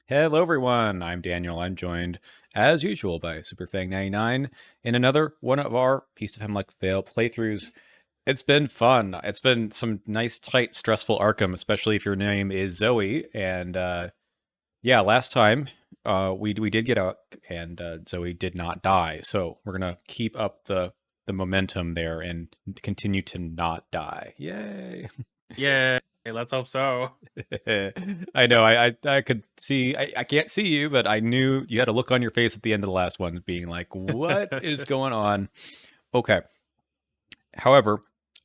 Hello, everyone. I'm Daniel. I'm joined, as usual, by Superfeng99 in another one of our Feast of Hemlock Vale playthroughs. It's been fun. It's been some nice, tight, stressful Arkham, especially if your name is Zoe. And yeah, last time we did get out, and Zoe did not die. So we're gonna keep up the momentum there and continue to not die. Yay! Yeah, let's hope so. I know. I could see. I can't see you, but I knew you had a look on your face at the end of the last one, being like, "What is going on?" Okay. However,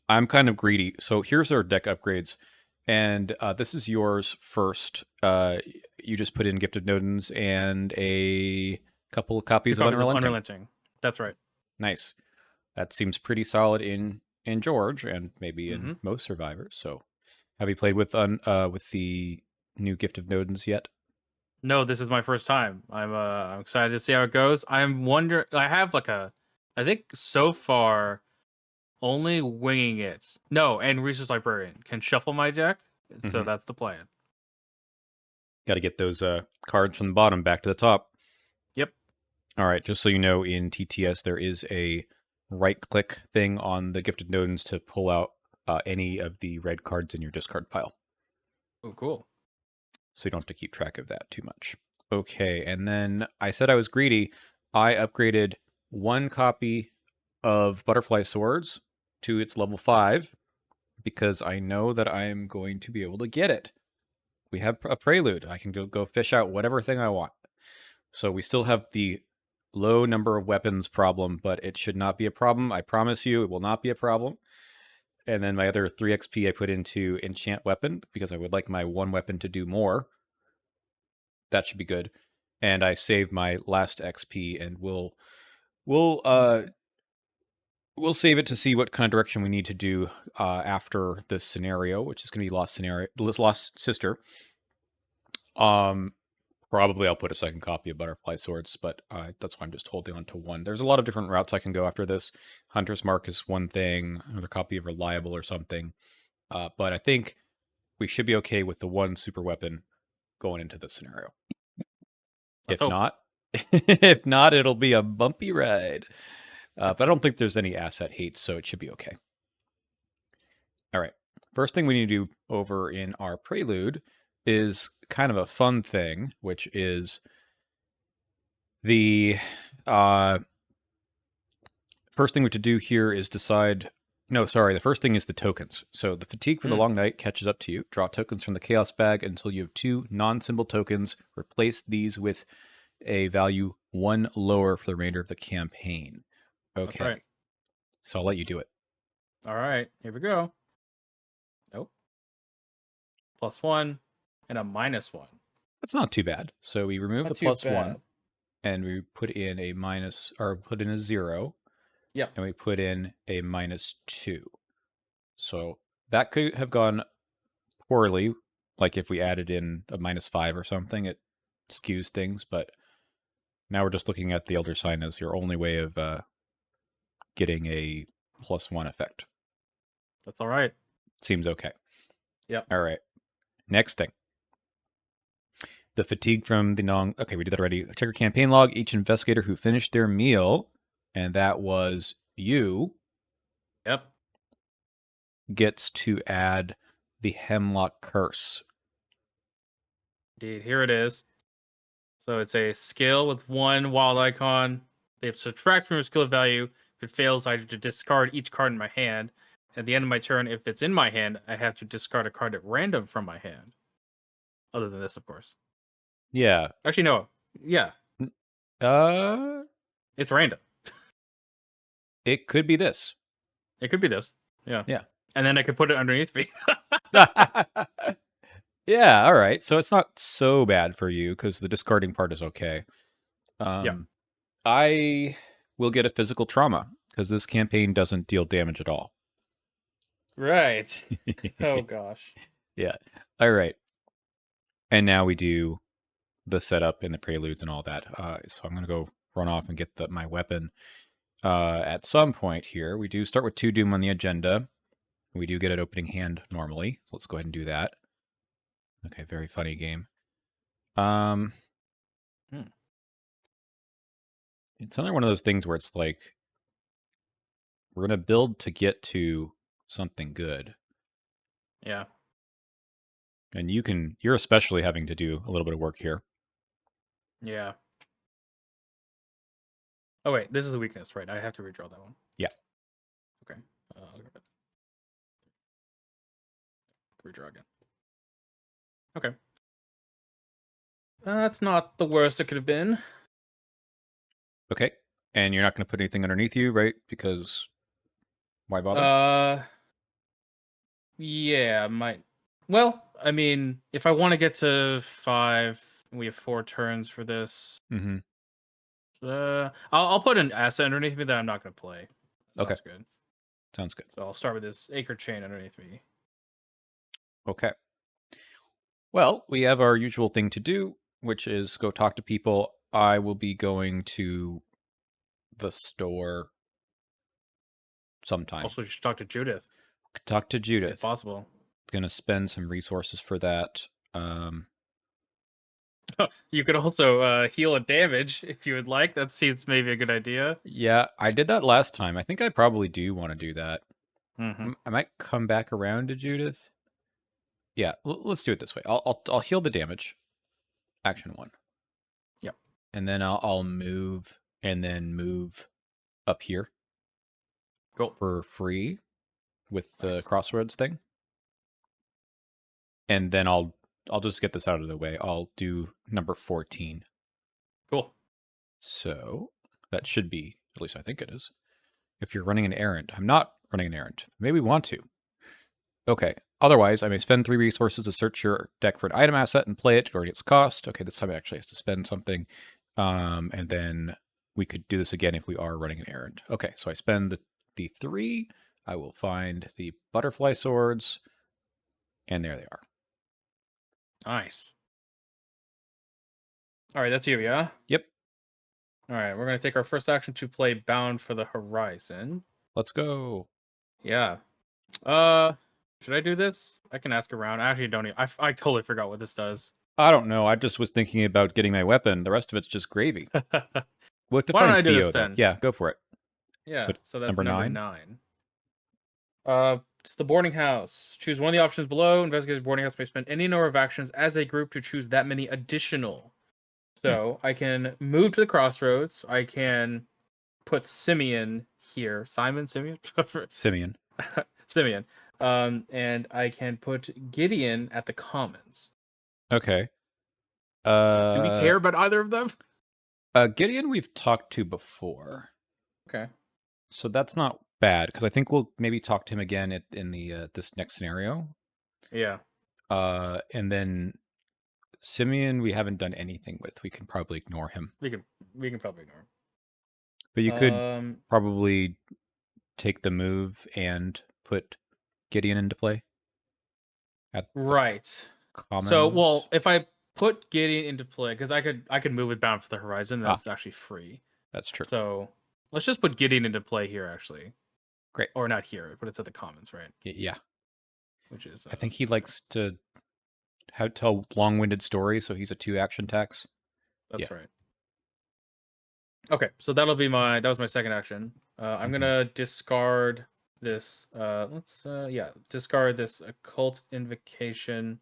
I'm kind of greedy, so here's our deck upgrades, and this is yours first. You just put in Gifted Nodens and a couple of Two copies of copies of Unrelenting. Unrelenting. That's right. Nice. That seems pretty solid in George, and maybe in hmm most survivors. So, have you played with with the new Gift of Nodens yet? No, this is my first time. I'm excited to see how it goes. I'm wondering. I have I think so far only winging it. No, and Research Librarian can shuffle my deck. So Mm-hmm. that's the plan. Got to get those cards from the bottom back to the top. Yep. All right, just so you know, in TTS there is a right-click thing on the Gifted Nodens to pull out any of the red cards in your discard pile, Oh, cool. so you don't have to keep track of that too much. Okay, and then I said I was greedy. I upgraded one copy of Butterfly Swords to its level 5 because I know that I'm going to be able to get it. We have a Prelude. I can go fish out whatever thing I want. So we still have the low number of weapons problem, but it should not be a problem. I promise you it will not be a problem. And then my other 3 XP I put into Enchant Weapon because I would like my one weapon to do more. That should be good. And I saved my last XP, and we'll we'll save it to see what kind of direction we need to do after this scenario, which is going to be Lost Sister. Probably I'll put a second copy of Butterfly Swords, but that's why I'm just holding on to one. There's a lot of different routes I can go after this. Hunter's Mark is one thing, another copy of Reliable or something. But I think we should be okay with the one super weapon going into this scenario. Let's If hope. not, if not, it'll be a bumpy ride. But I don't think there's any asset hates, so it should be okay. All right. First thing we need to do over in our Prelude is kind of a fun thing, which is the first thing we have to do here is decide. No, sorry. The first thing is the tokens. So the fatigue for the long night catches up to you. Draw tokens from the chaos bag until you have 2 non-symbol tokens. Replace these with a value 1 lower for the remainder of the campaign. Okay. That's right. So I'll let you do it. All right. Here we go. Nope. +1 and a -1. That's not too bad. So we remove Not the too +1 bad. and we put in a minus, or put in a 0. Yep. And we put in a -2. So that could have gone poorly. Like if we added in a -5 or something, it skews things. But now we're just looking at the Elder Sign as your only way of getting a +1 effect. That's all right. Seems okay. Yep. All right. Next thing. The fatigue from the non... Okay, we did that already. Check your campaign log. Each investigator who finished their meal, and that was you, Yep. gets to add the Hemlock Curse. Indeed. Here it is. So it's a skill with 1 wild icon. They subtract from your skill value. If it fails, I have to discard each card in my hand. At the end of my turn, if it's in my hand, I have to discard a card at random from my hand. Other than this, of course. Yeah. Actually, no. Yeah, Uh, it's random. it could be this. It could be this. Yeah. Yeah. And then I could put it underneath me. Yeah, all right. So it's not so bad for you because the discarding part is okay. Yeah. I will get a physical trauma because this campaign doesn't deal damage at all. Right. Oh, gosh. Yeah. All right. And now we do the setup and the preludes and all that. So I'm going to go run off and get my weapon. At some point here, we do start with 2 Doom on the agenda. We do get an opening hand normally. So let's go ahead and do that. Okay, very funny game. Um, Hmm. it's another one of those things where it's like we're gonna build to get to something good, Yeah. and you're especially having to do a little bit of work here. Yeah. Oh wait, this is a weakness, right? I have to redraw that one. Yeah. Okay. Redraw again. Okay. That's not the worst it could have been. Okay. And you're not gonna put anything underneath you, right? Because why bother? Yeah, might. Well, I mean, if I want to get to 5, we have 4 turns for this. Mm-hmm. I'll put an asset underneath me that I'm not going to play. Okay. Sounds good. Sounds good. So I'll start with this acre chain underneath me. Okay. Well, we have our usual thing to do, which is go talk to people. I will be going to the store sometime. Also, you should talk to Judith, Talk to if Judith. possible. Gonna spend some resources for that. You could also heal a damage if you would like. That seems maybe a good idea. Yeah, I did that last time. I think I probably do want to do that. Mm-hmm. I might come back around to Judith. Yeah, let's do it this way. I'll heal the damage. Action 1. Yep. And then I'll move and then move up here Cool. for free with the Nice. crossroads thing. And then I'll just get this out of the way. I'll do number 14. Cool. So that should be, at least I think it is. If you're running an errand. I'm not running an errand. Maybe we want to. Okay. Otherwise, I may spend 3 resources to search your deck for an item asset and play it to already its cost. Okay, this time it actually has to spend something. And then we could do this again if we are running an errand. Okay, so I spend the 3. I will find the butterfly swords. And there they are. Nice. All right, that's you, yeah? Yep, All right, we're going to take our first action to play Bound for the Horizon. let's go. Yeah. Uh, should I do this? I can ask around. I actually don't even, I totally forgot what this does. I don't know. I just was thinking about getting my weapon. The rest of it's just gravy. Why We'll have to don't find I do this Theo, though. then? Yeah, go for it. So, Yeah, so that's number number 9? 9. It's the boarding house. Choose one of the options below. Investigators boarding house may spend any number of actions as a group to choose that many additional. So I can move to the crossroads. I can put Simeon here. Simeon? Simeon. Simeon. And I can put Gideon at the commons. Okay. Do we care about either of them? Gideon we've talked to before. Okay. So that's not bad, because I think we'll maybe talk to him again in the this next scenario. Yeah. And then Simeon we haven't done anything with. We can probably ignore him. We can probably ignore But you could him. probably take the move and put Gideon into play at the Right. So, commons. well, if I put Gideon into play, because I could move it Bound for the Horizon, Ah, that's actually free. that's true. So let's just put Gideon into play here, actually, Great. or not here, but it's at the commons, right? Yeah. Which is I think he likes to tell long-winded stories, so he's a 2-action tax. that's Yeah. right. Okay, so that was my second action. I'm gonna discard this. Discard this occult invocation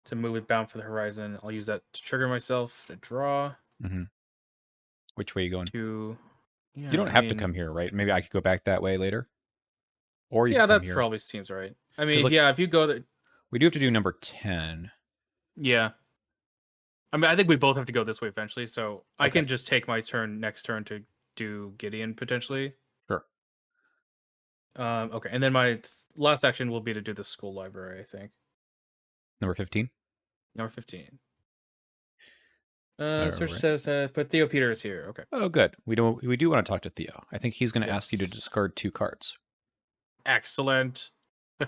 to move it Bound for the Horizon. I'll use that to trigger myself to draw. Mm-hmm. Which way are you going? To You yeah, don't I have to mean, come here, right? Maybe I could go back that way later, or you yeah, could come that here. probably seems right. I Because mean, like yeah, if you go there, we do have to do number 10. yeah. I mean, I think we both have to go this way eventually, so I Okay, can just take my turn next turn to do Gideon potentially. sure. Okay, and then my last action will be to do the school library. I think Number 15. number 15. All Search right. says put Theo Peters here. Okay. Oh, good. We do want to talk to Theo. I think he's going to ask you to Yes. discard 2 cards. Excellent. Yeah.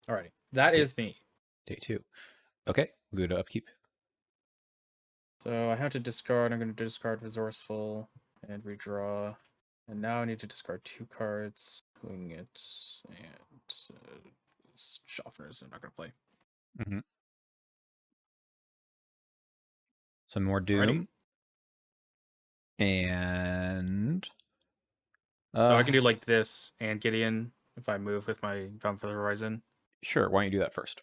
Alrighty, that Day, is me. day 2. Okay, we'll go to upkeep. So I have to discard. I'm going to discard Resourceful and redraw. And now I need to discard 2 cards. Wing it and Schaffner's. I'm not going to play. Mm-hmm. Some more Alrighty. Doom. And So I can do like this and Gideon if I move with my Bound for the Horizon. sure, why don't you do that first?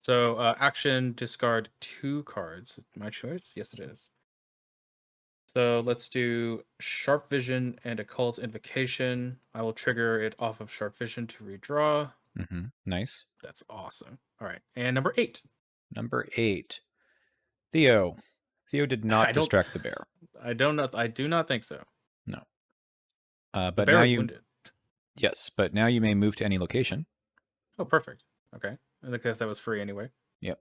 So action, discard 2 cards. My choice? Yes, it is. So let's do Sharp Vision and Occult Invocation. I will trigger it off of Sharp Vision to redraw. Nice. That's awesome. All right. And number 8. Number 8. Theo. Theo did not I don't distract the bear. I don't know. I do not think so. No. The But bear now is you... wounded. Yes, but now you may move to any location. Oh, perfect. Okay. I guess that was free anyway. Yep.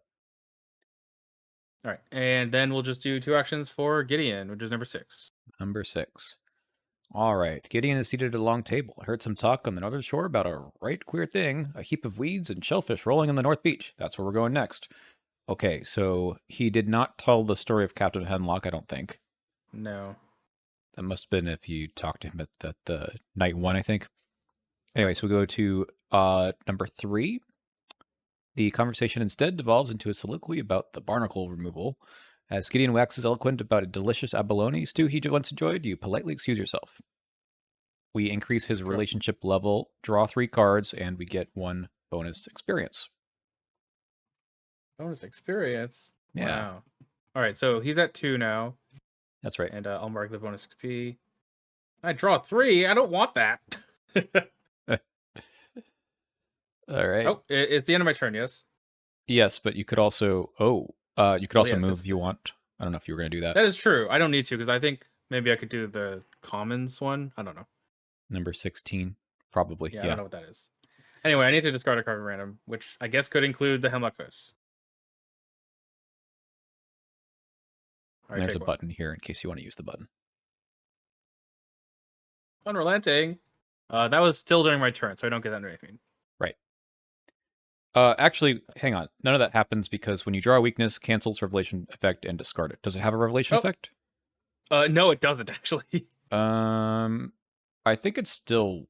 All right. And then we'll just do 2 actions for Gideon, which is number 6. Number 6. All right. Gideon is seated at a long table. I heard some talk on the northern shore about a right queer thing, a heap of weeds and shellfish rolling on the North Beach. That's where we're going next. Okay, so he did not tell the story of Captain Hemlock, I don't think. No. That must have been if you talked to him at the night 1, I think. Anyway, so we go to number 3. The conversation instead devolves into a soliloquy about the barnacle removal. As Gideon waxes eloquent about a delicious abalone stew he once enjoyed, you politely excuse yourself. We increase his relationship level, draw 3 cards, and we get 1 bonus experience. Bonus experience? Yeah. Wow. All right, so he's at 2 now. That's right. And I'll mark the bonus XP. I draw 3. I don't want that. All right. Oh, it's the end of my turn, yes? Yes, but you could also... you could also yes, move if you want. I don't know if you were going to do that. That is true. I don't need to because I think maybe I could do the commons one. I don't know. Number 16, probably. Yeah, I don't know what that is. Anyway, I need to discard a card at random, which I guess could include the Hemlock Curse. And there's a button here in case you want to use the button. Unrelenting. That was still during my turn, so I don't get that under anything. Right. Actually, hang on. None of that happens because when you draw a weakness, cancels revelation effect and discard it. Does it have a revelation effect? No, it doesn't actually. I think it still.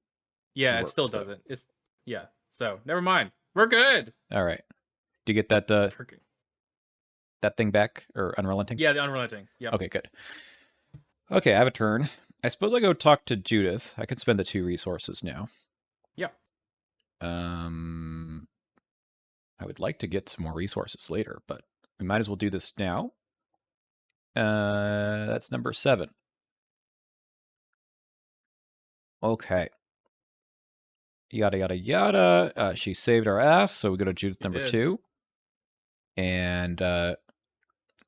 Yeah, works, it still doesn't. It's So never mind. We're good. All right. Do you get that? That thing back or unrelenting? Yeah, the unrelenting. Yeah. Okay, good. Okay, I have a turn. I suppose I go talk to Judith. I could spend the 2 resources now. Yep. I would like to get some more resources later, but we might as well do this now. That's number 7. Okay. Yada, yada, yada. She saved our ass, so we go to Judith number 2. And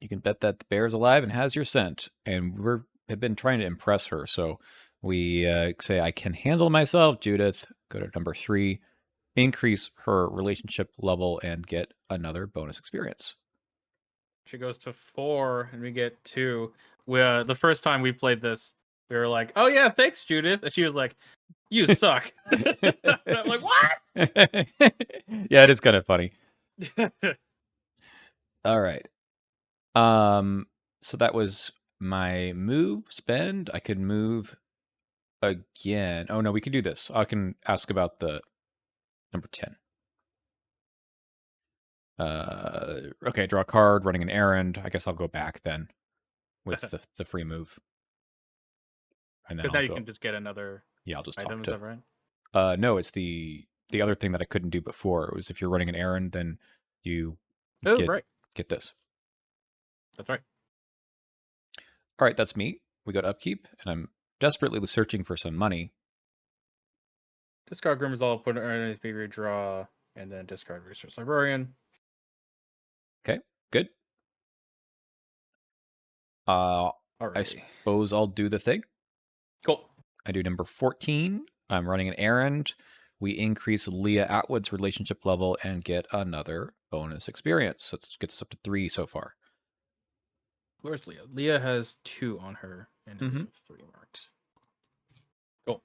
you can bet that the bear is alive and has your scent. And have been trying to impress her, so we say, I can handle myself, Judith. Go to number 3. Increase her relationship level and get another bonus experience. She goes to 4, and we get 2. The first time we played this, we were like, "Oh yeah, thanks, Judith," and she was like, "You suck." I'm like, "What?" Yeah, it is kind of funny. All right. So that was my move spend. I could move again. Oh no, we could do this. I can ask about the number 10. Okay, draw a card, running an errand. I guess I'll go back then with the free move. And then Because now you can just get another. Yeah, I'll just item, talk to. is that right? No, it's the other thing that I couldn't do before. It was if you're running an errand, then you get this. That's right. All right, that's me. We go to upkeep, and I'm desperately searching for some money. Discard Grim Resolve, put it underneath, maybe redraw, and then discard Research Librarian. Okay, good. I suppose I'll do the thing. Cool. I do number 14. I'm running an errand. We increase Leah Atwood's relationship level and get another bonus experience. So it gets us up to 3 so far. Where's Leah? Leah has 2 on her, and 3 marked. Cool.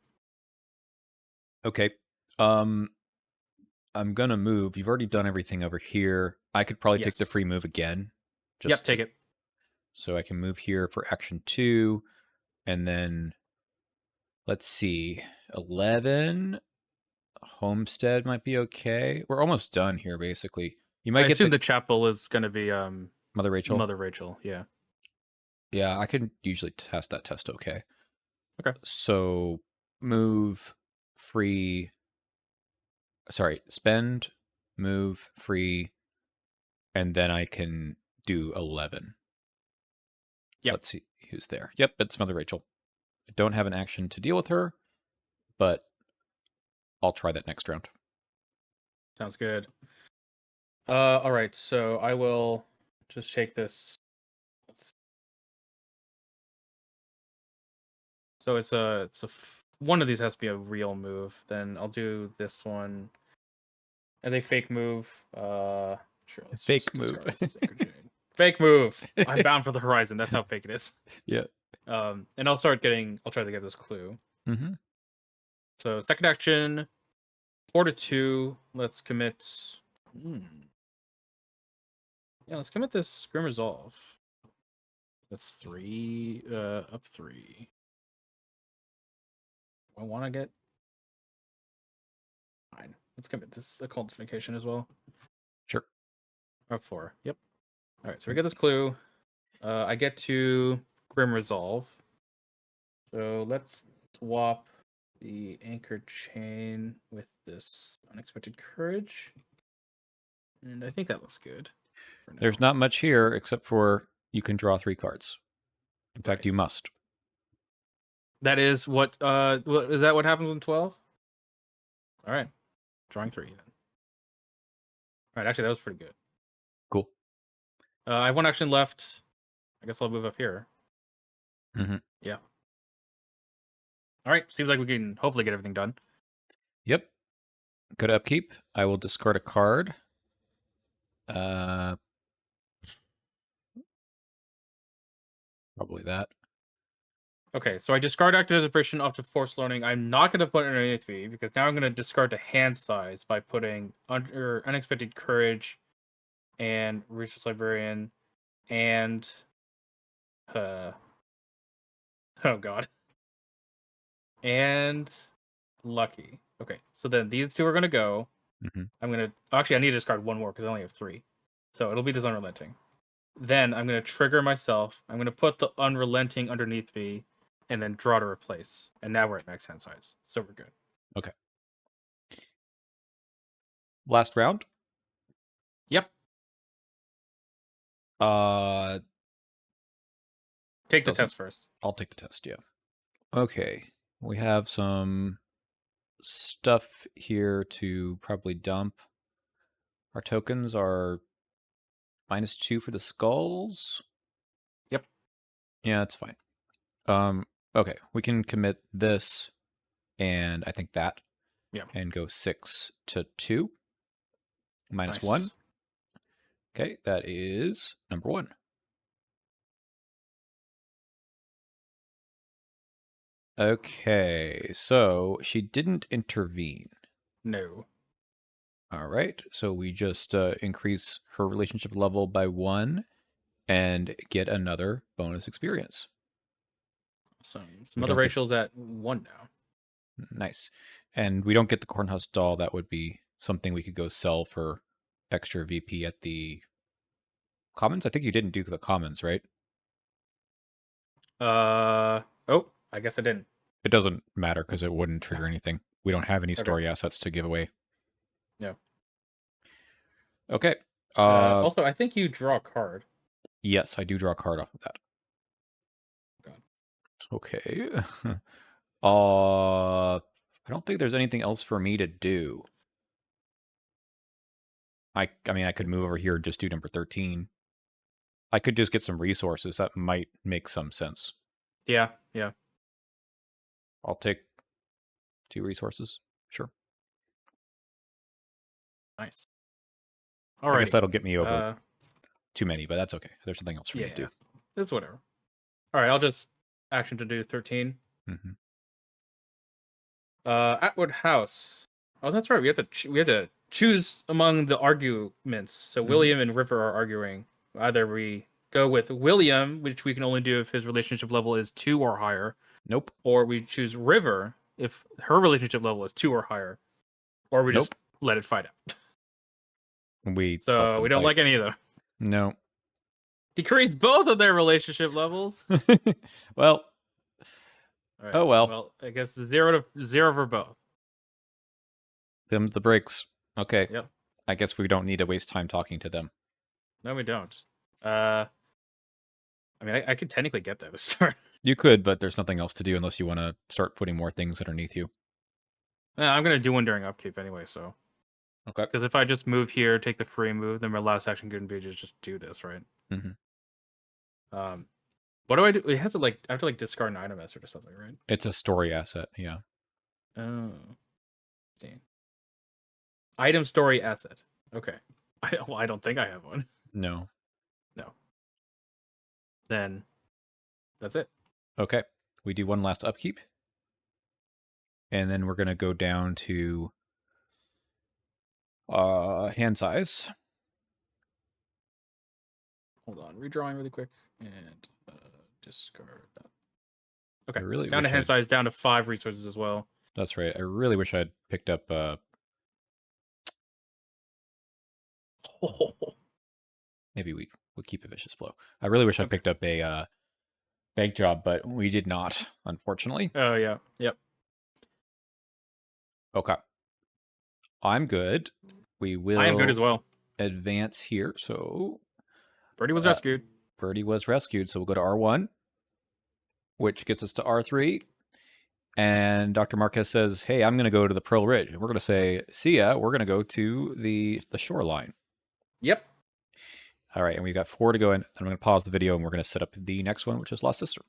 Okay. I'm gonna move. You've already done everything over here. I could probably take the free move again. Take it. So I can move here for action 2, and then let's see, 11. Homestead might be okay. We're almost done here, basically. You might I assume the chapel is going to be Mother Rachel. Mother Rachel. Yeah. Yeah, I can usually test that test okay. Okay. So move, free. Sorry, spend, move, free, and then I can do 11. Yep. Let's see who's there. Yep, it's Mother Rachel. I don't have an action to deal with her, but I'll try that next round. Sounds good. All right. So I will just shake this. So one of these has to be a real move. Then I'll do this one as a fake move. Sure. Let's Fake just move. discard this Sacred Jade. Fake move. I'm bound for the horizon. That's how fake it is. Yeah. And I'll start getting. I'll try to get this clue. Mm-hmm. So second action, 4-2. Let's commit. Yeah, let's commit this Grim Resolve. That's 3. Up 3. I want to get. Fine. Let's commit this occultification as well. Sure. Up 4. Yep. All right. So we get this clue. I get to Grim Resolve. So let's swap the anchored chain with this unexpected courage. And I think that looks good for now. There's not much here except for you can draw 3 cards. In fact, you Right. must. That is what is that what happens in 12? All right. Drawing 3 then. All right, actually that was pretty good. Cool. I have one action left. I guess I'll move up here. Mm-hmm. Yeah. All right, seems like we can hopefully get everything done. Yep. Go to upkeep. I will discard a card. Probably that. Okay, so I discard active desperation up to force learning. I'm not going to put it underneath me because now I'm going to discard to hand size by putting under unexpected courage and ruthless librarian and oh god and lucky. Okay, so then these two are going to go. Mm-hmm. I'm going to actually I need to discard one more because I only have 3, so it'll be this unrelenting. Then I'm going to trigger myself. I'm going to put the unrelenting underneath me and then draw to replace. And now we're at max hand size. So we're good. Okay. Last round. Yep. Take the Doesn't. test first. I'll take the test, yeah. Okay. We have some stuff here to probably dump. Our tokens are -2 for the skulls. Yep. Yeah, that's fine. Okay, we can commit this and I think that. Yeah. And go 6 to 2. Nice. -1. Okay, that is number 1. Okay, so she didn't intervene. No. All right, so we just increase her relationship level by 1 and get another bonus experience. Awesome. We Mother don't get- Rachel's at 1 now. Nice. And we don't get the Cornhouse doll. That would be something we could go sell for extra VP at the Commons. I think you didn't do the Commons, right? Oh, I guess I didn't. It doesn't matter because it wouldn't trigger anything. We don't have any story assets to give away. Yeah. Okay. Also, I think you draw a card. Yes, I do draw a card off of that. God. Okay. I don't think there's anything else for me to do. I mean, I could move over here and just do number 13. I could just get some resources. That might make some sense. Yeah, yeah. I'll take 2 resources. Sure. Nice. All right. I guess that'll get me over too many, but that's okay. There's something else for me to do. It's whatever. All right, I'll just action to do 13. Mm-hmm. Atwood House. Oh, that's right. We have to choose among the arguments. So William and River are arguing. Either we go with William, which we can only do if his relationship level is 2 or higher. Nope. Or we choose River if her relationship level is 2 or higher. Or we just let it fight out. We don't like any of them. No. Decrease both of their relationship levels. Well, All right. oh well. Well, I guess 0 for both. Them's the breaks. Okay. Yep. I guess we don't need to waste time talking to them. No, we don't. I mean, I could technically get that to start. You could, but there's nothing else to do unless you want to start putting more things underneath you. I'm gonna do one during upkeep anyway. So, Okay. because if I just move here, take the free move, then my last action couldn't be just do this, right? Mm-hmm. What do I do? It has to I have to discard an item asset or something, right? It's a story asset. Yeah. Oh, damn. Item story asset. Okay. I don't think I have one. No. No. Then that's it. Okay. We do one last upkeep. And then we're going to go down to hand size. Hold on. Redrawing really quick and discard that. Okay. I really Down to wish hand size, down to 5 resources as well. That's right. I really wish I'd picked up maybe we'll keep a vicious blow. I really wish I picked up a bank job, but we did not, unfortunately. Oh yeah. Yep. Okay. I'm good. We will I am good as well. advance here. So Birdie was rescued. Birdie was rescued. So we'll go to R1, which gets us to R3. And Dr. Marquez says, hey, I'm going to go to the Pearl Ridge. And we're going to say, see ya. We're going to go to the shoreline. Yep. All right. And we've got 4 to go in. I'm going to pause the video and we're going to set up the next one, which is Lost Sister.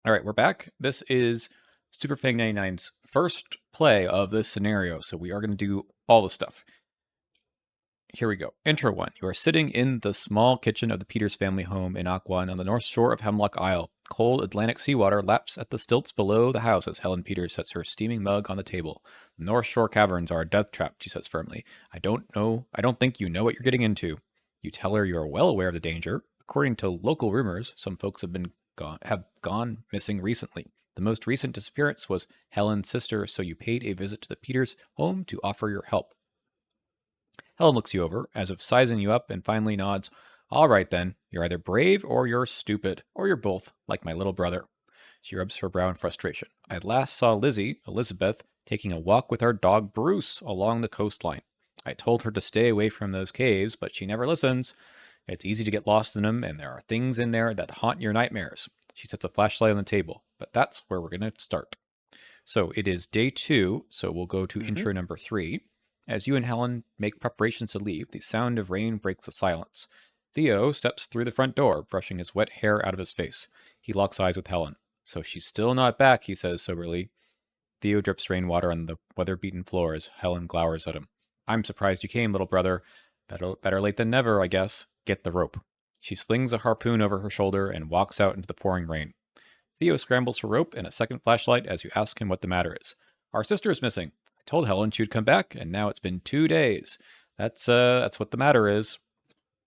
All right. We're back. This is Superfeng 99's first play of this scenario. So we are going to do all the stuff. Here we go. Intro 1. You are sitting in the small kitchen of the Peters family home in Akwan on the north shore of Hemlock Isle. Cold Atlantic seawater laps at the stilts below the house as Helen Peters sets her steaming mug on the table. The North Shore caverns are a death trap, she says firmly. I don't think you know what you're getting into. You tell her you are well aware of the danger. According to local rumors, some folks have gone missing recently. The most recent disappearance was Helen's sister, so you paid a visit to the Peters home to offer your help. Helen looks you over, as if sizing you up, and finally nods. All right then, you're either brave or you're stupid, or you're both, like my little brother. She rubs her brow in frustration. I last saw Elizabeth, taking a walk with our dog Bruce along the coastline. I told her to stay away from those caves, but she never listens. It's easy to get lost in them, and there are things in there that haunt your nightmares. She sets a flashlight on the table, but that's where we're going to start. So it is day 2, so we'll go to intro number 3. As you and Helen make preparations to leave, the sound of rain breaks the silence. Theo steps through the front door, brushing his wet hair out of his face. He locks eyes with Helen. So she's still not back, he says soberly. Theo drips rainwater on the weather-beaten floor as Helen glowers at him. I'm surprised you came, little brother. Better late than never, I guess. Get the rope. She slings a harpoon over her shoulder and walks out into the pouring rain. Theo scrambles for rope and a second flashlight as you ask him what the matter is. Our sister is missing. I told Helen she'd come back, and now it's been 2 days. That's what the matter is.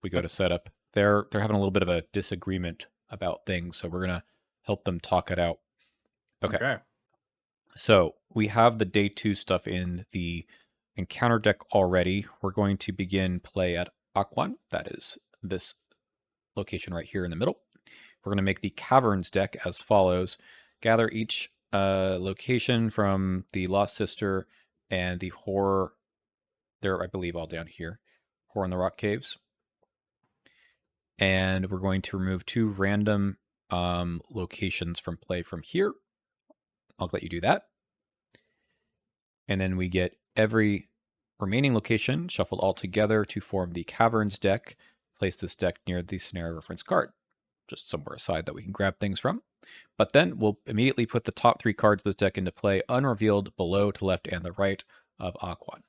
We go to setup. They're having a little bit of a disagreement about things, so we're gonna help them talk it out. Okay. So we have the day 2 stuff in the encounter deck already. We're going to begin play at Akwan. That is this location right here in the middle. We're going to make the caverns deck as follows. Gather each location from the Lost Sister and the Horror. They're, I believe, all down here. Horror in the Rock Caves. And we're going to remove 2 random locations from play from here. I'll let you do that. And then we get every remaining location shuffled all together to form the Caverns deck. Place this deck near the scenario reference card, just somewhere aside that we can grab things from. But then we'll immediately put the top 3 cards of this deck into play, unrevealed below to left and the right of Akwan.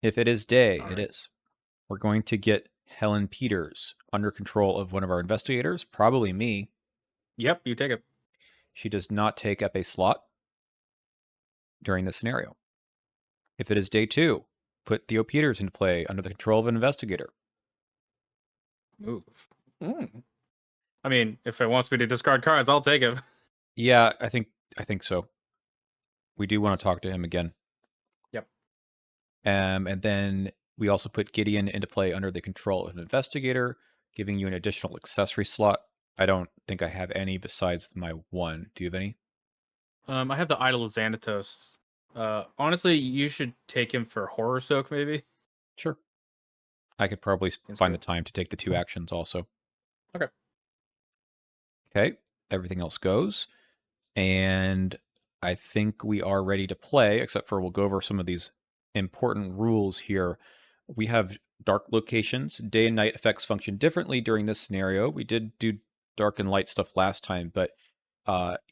If it is day, it is. We're going to get Helen Peters under control of one of our investigators, probably me. Yep, you take it. She does not take up a slot during this scenario. If it is day 2, put Theo Peters into play under the control of an investigator. Move. I mean, if it wants me to discard cards, I'll take it. Yeah, I think so. We do want to talk to him again. Yep. And then We also put Gideon into play under the control of an investigator, giving you an additional accessory slot. I don't think I have any besides my one. Do you have any? I have the Idol of Xanatos. Honestly, you should take him for Horror Soak, maybe. Sure. I could probably Seems find the good. time to take the 2 actions also. Okay. Okay, everything else goes. And I think we are ready to play, except for we'll go over some of these important rules here. We have dark locations. Day and night effects function differently during this scenario. We did do dark and light stuff last time, but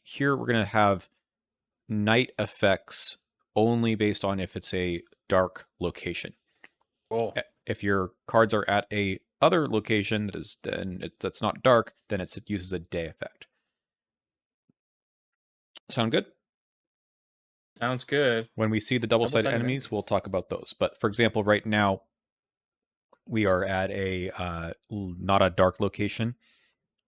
here we're going to have night effects only based on if it's a dark location. Cool. If your cards are at a other location that's not dark, then it uses a day effect. Sound good? Sounds good. When we see the double-sided Double-sided enemies, we'll talk about those. But for example, right now, we are at a not a dark location,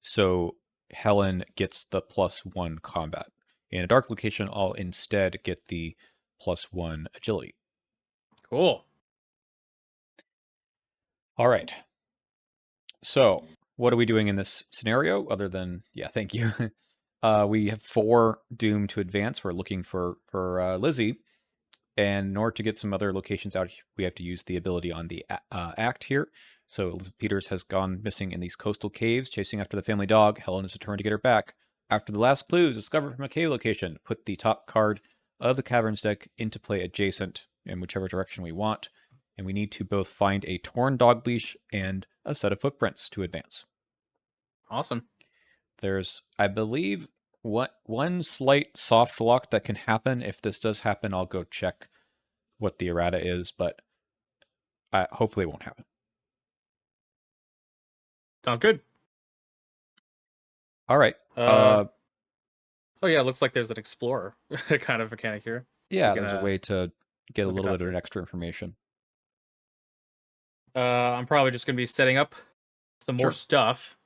so Helen gets the +1 combat. In a dark location, I'll instead get the +1 agility. Cool. All right. So what are we doing in this scenario other than, yeah, thank you. We have 4 Doom to advance. We're looking for Lizzie. And in order to get some other locations out, we have to use the ability on the act here. So Elizabeth Peters has gone missing in these coastal caves, chasing after the family dog. Helen is determined to get her back. After the last clues discovered from a cave location, put the top card of the Caverns deck into play adjacent in whichever direction we want. And we need to both find a torn dog leash and a set of footprints to advance. Awesome. There's, I believe, one slight soft lock that can happen. If this does happen, I'll go check what the errata is, but hopefully it won't happen. Sounds good. All right. Oh yeah, it looks like there's an explorer kind of mechanic here. Yeah, can, there's a way to get a look at little that bit of for- extra information. I'm probably just gonna be setting up some more Sure. stuff.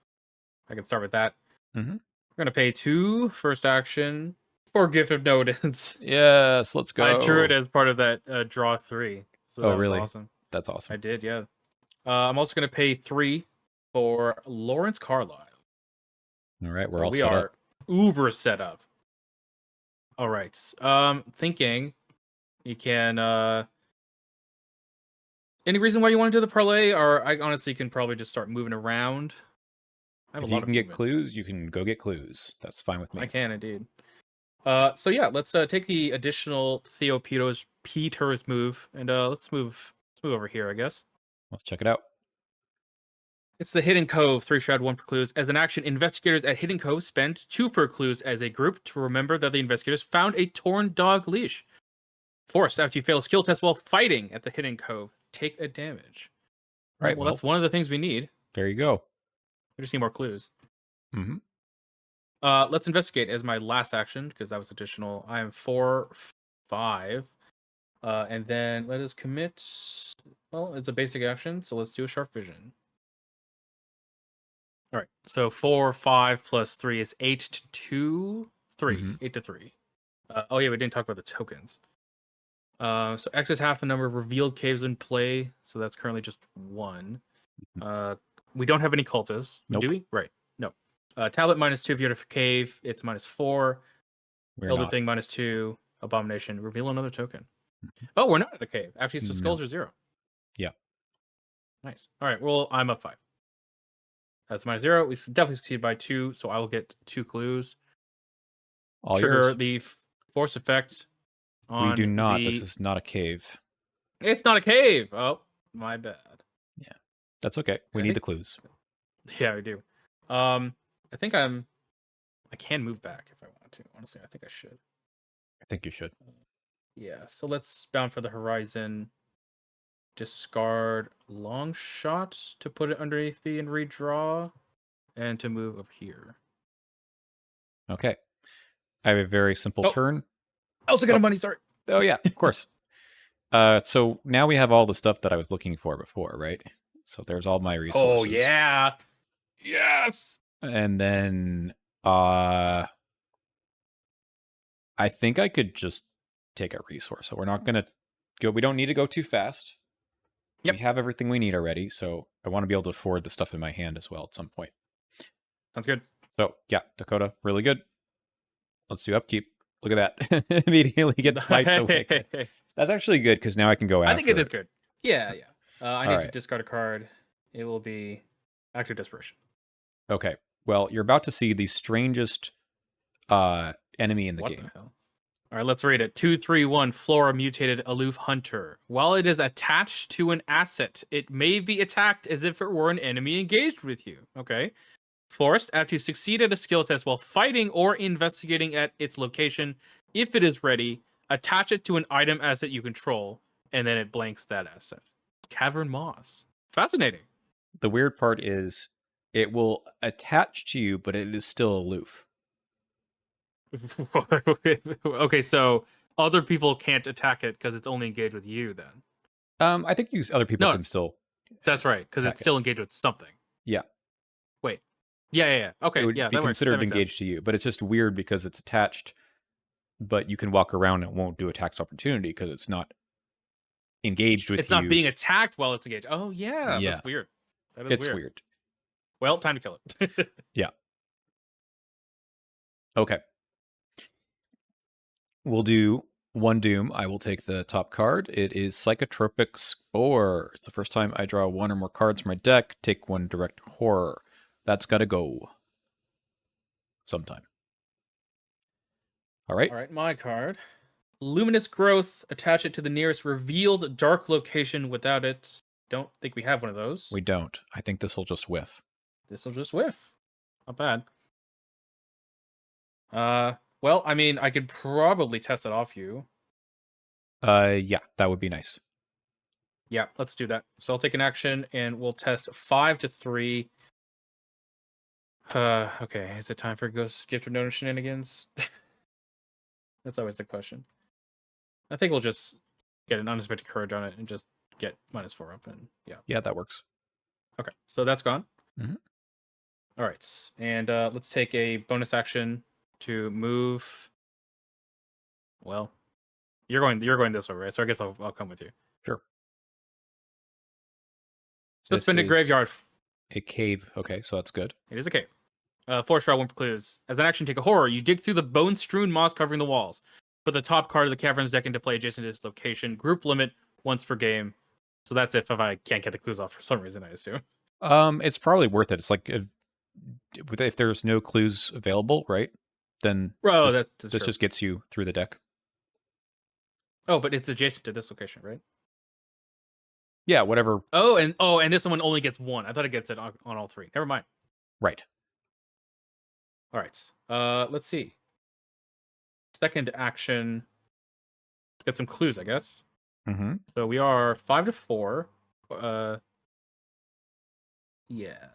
I can start with that. Mm-hmm. We're gonna pay 2 first action for Gift of Nodens. Yes, let's go. I drew it as part of that draw 3, so that was really? awesome. That's awesome. I did, yeah. I'm also gonna pay 3 for Lawrence Carlisle. All right, we're So all we set are up. uber set up. All right. Thinking you can. Any reason why you want to do the parlay, or I honestly can probably just start moving around. I have If a lot you of can get movement. clues, you can go get clues. That's fine with me. I can indeed. So yeah, let's take the additional Theo Peters move, and let's move over here, I guess. Let's check it out. It's the Hidden Cove, 3 shroud, 1 per clues. As an action, investigators at Hidden Cove spend 2 per clues as a group to remember that the investigators found a torn dog leash. Forced after you fail a skill test while fighting at the Hidden Cove, take a damage. All right, Well, that's one of the things we need. there you go. We just need more clues. Mm-hmm. Let's investigate as my last action because that was additional. I am 4, 5. And then let us commit. Well, it's a basic action, so let's do a sharp vision. All right. So 4, 5 plus 3 is 8 to 2, 3. Mm-hmm. 8 to 3. Oh yeah, we didn't talk about the tokens. So X is half the number of revealed caves in play, so that's currently just 1. We don't have any cultists, Nope. do we? Right. No. Tablet -2 if you're at a cave. It's -4. We're Elder not. Thing -2. Abomination. Reveal another token. Oh, we're not at a cave. Actually, so skulls No. are 0. Yeah. Nice. All right. Well, I'm up 5. That's -0. We definitely succeed by 2, so I will get 2 clues. All Trigger yours. the force effect on We do not. the... This is not a cave. It's not a cave. Oh, my bad. Yeah, that's okay. We need the clues. Yeah, we do. I think I can move back if I want to. Honestly, I think I should. I think you should. Yeah, so let's bound for the horizon. Discard long shot to put it underneath me and redraw, and to move up here. Okay. I have a very simple turn. I also got a money, sorry. Oh yeah, of course. So now we have all the stuff that I was looking for before, right? So there's all my resources. Oh yeah. Yes. And then I think I could just take a resource. So we're not gonna go. We don't need to go too fast. Yep. We have everything we need already, so I want to be able to afford the stuff in my hand as well at some point. Sounds good. So yeah, Dakota, really good. Let's do upkeep. Look at that. Immediately gets spiked away. That's actually good because now I can go I think it after is it. good. Yeah, yeah. I All need to right. discard a card. It will be Active Desperation. Okay. Well, you're about to see the strangest enemy in the What the game. hell? All right, let's read it. 2/3/1 Flora Mutated Aloof Hunter. While it is attached to an asset, it may be attacked as if it were an enemy engaged with you. Okay. Forced, have to succeed at a skill test while fighting or investigating at its location. If it is ready, attach it to an item asset you control, and then it blanks that asset. Cavern Moss. Fascinating. The weird part is it will attach to you, but it is still aloof. Okay, so other people can't attack it because it's only engaged with you then. I think other people No, can still that's right, because it's attack it. still engaged with something. Yeah. Wait. Yeah. It Okay, would yeah, be that works. That considered makes sense. engaged to you, but it's just weird because it's attached, but you can walk around and it won't do a tax opportunity because it's not engaged with It's not you. being attacked while it's engaged. Oh yeah, Yeah. that's weird. That is It's weird. weird. Well, time to kill it. Yeah. Okay. We'll do one Doom. I will take the top card. It is Psychotropic Spore. It's the first time I draw one or more cards from my deck. Take one direct horror. That's got to go sometime. All right. All right, my card. Luminous Growth. Attach it to the nearest revealed dark location without it. Don't think we have one of those. We don't. I think this will just whiff. This will just whiff. Not bad. Well, I mean, I could probably test it off you. Yeah, that would be nice. Yeah, let's do that. So I'll take an action and we'll test 5 to 3. Okay, is it time for Ghost Gift of Notice shenanigans? That's always the question. I think we'll just get an unexpected courage on it and just get -4 up and yeah. Yeah, that works. Okay, so that's gone. Mhm. All right, and let's take a bonus action to move. Well, you're going this way, right? So I guess I'll come with you. Sure. Suspended is Graveyard. a cave. Okay, so that's good. It is a cave. Force Shroud 1 precludes. As an action, take a horror. You dig through the bone-strewn moss covering the walls. Put the top card of the cavern's deck into play adjacent to this location. Group limit once per game. So that's if I can't get the clues off for some reason, I assume. It's probably worth it. It's like if there's no clues available, right? Then That's this true. just gets you through the deck. Oh, but it's adjacent to this location, right? Yeah, whatever. Oh, and this one only gets 1. I thought it gets it on all 3. Never mind. Right. All right. Let's see. Second action. Let's get some clues, I guess. Mm-hmm. So we are 5 to 4. Yeah.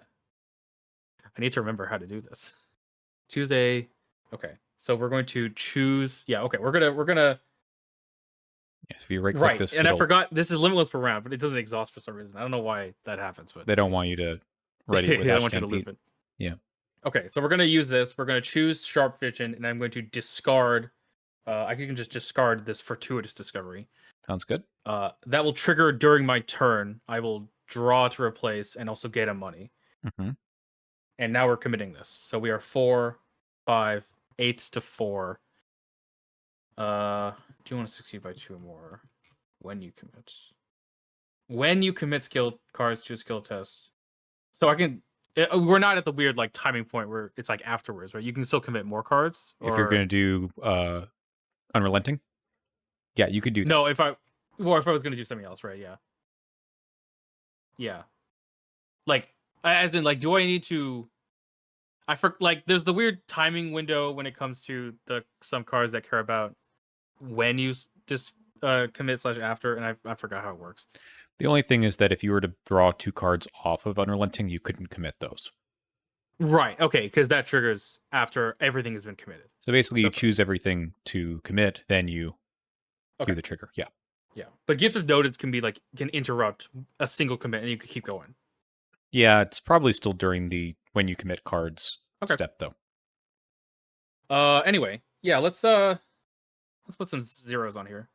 I need to remember how to do this. Choose a. Okay. So we're going to choose. Yeah. Okay. We're gonna. If you right click Right. this, And I forgot this is limitless per round, but it doesn't exhaust for some reason. I don't know why that happens, but they don't want you to write it with they don't want you to Ashcan loop Pete. it. Yeah. Okay. So we're gonna use this. We're gonna choose Sharp Vision, and I'm going to discard. I can just discard this Fortuitous Discovery. Sounds good. That will trigger during my turn. I will draw to replace and also get a money. Mm-hmm. And now we're committing this. So we are 4, 5, 8 to 4. Do you want to succeed by 2 or more? When you commit. When you commit skill cards to a skill test. So I can. We're not at the weird like timing point where it's like afterwards, right? You can still commit more cards. If you're going to do Unrelenting, yeah, you could do that. No, if I was going to do something else, right? Yeah. Yeah. Like, as in, like, do I need to? There's the weird timing window when it comes to some cards that care about when you just commit / after, and I forgot how it works. The only thing is that if you were to draw 2 cards off of Unrelenting, you couldn't commit those. Right. Okay. Because that triggers after everything has been committed. So basically, you choose everything to commit, then you do the trigger. Yeah. Yeah. But Gift of Notice can interrupt a single commit, and you can keep going. Yeah, it's probably still during the when you commit cards step though. Anyway, yeah. Let's put some zeros on here.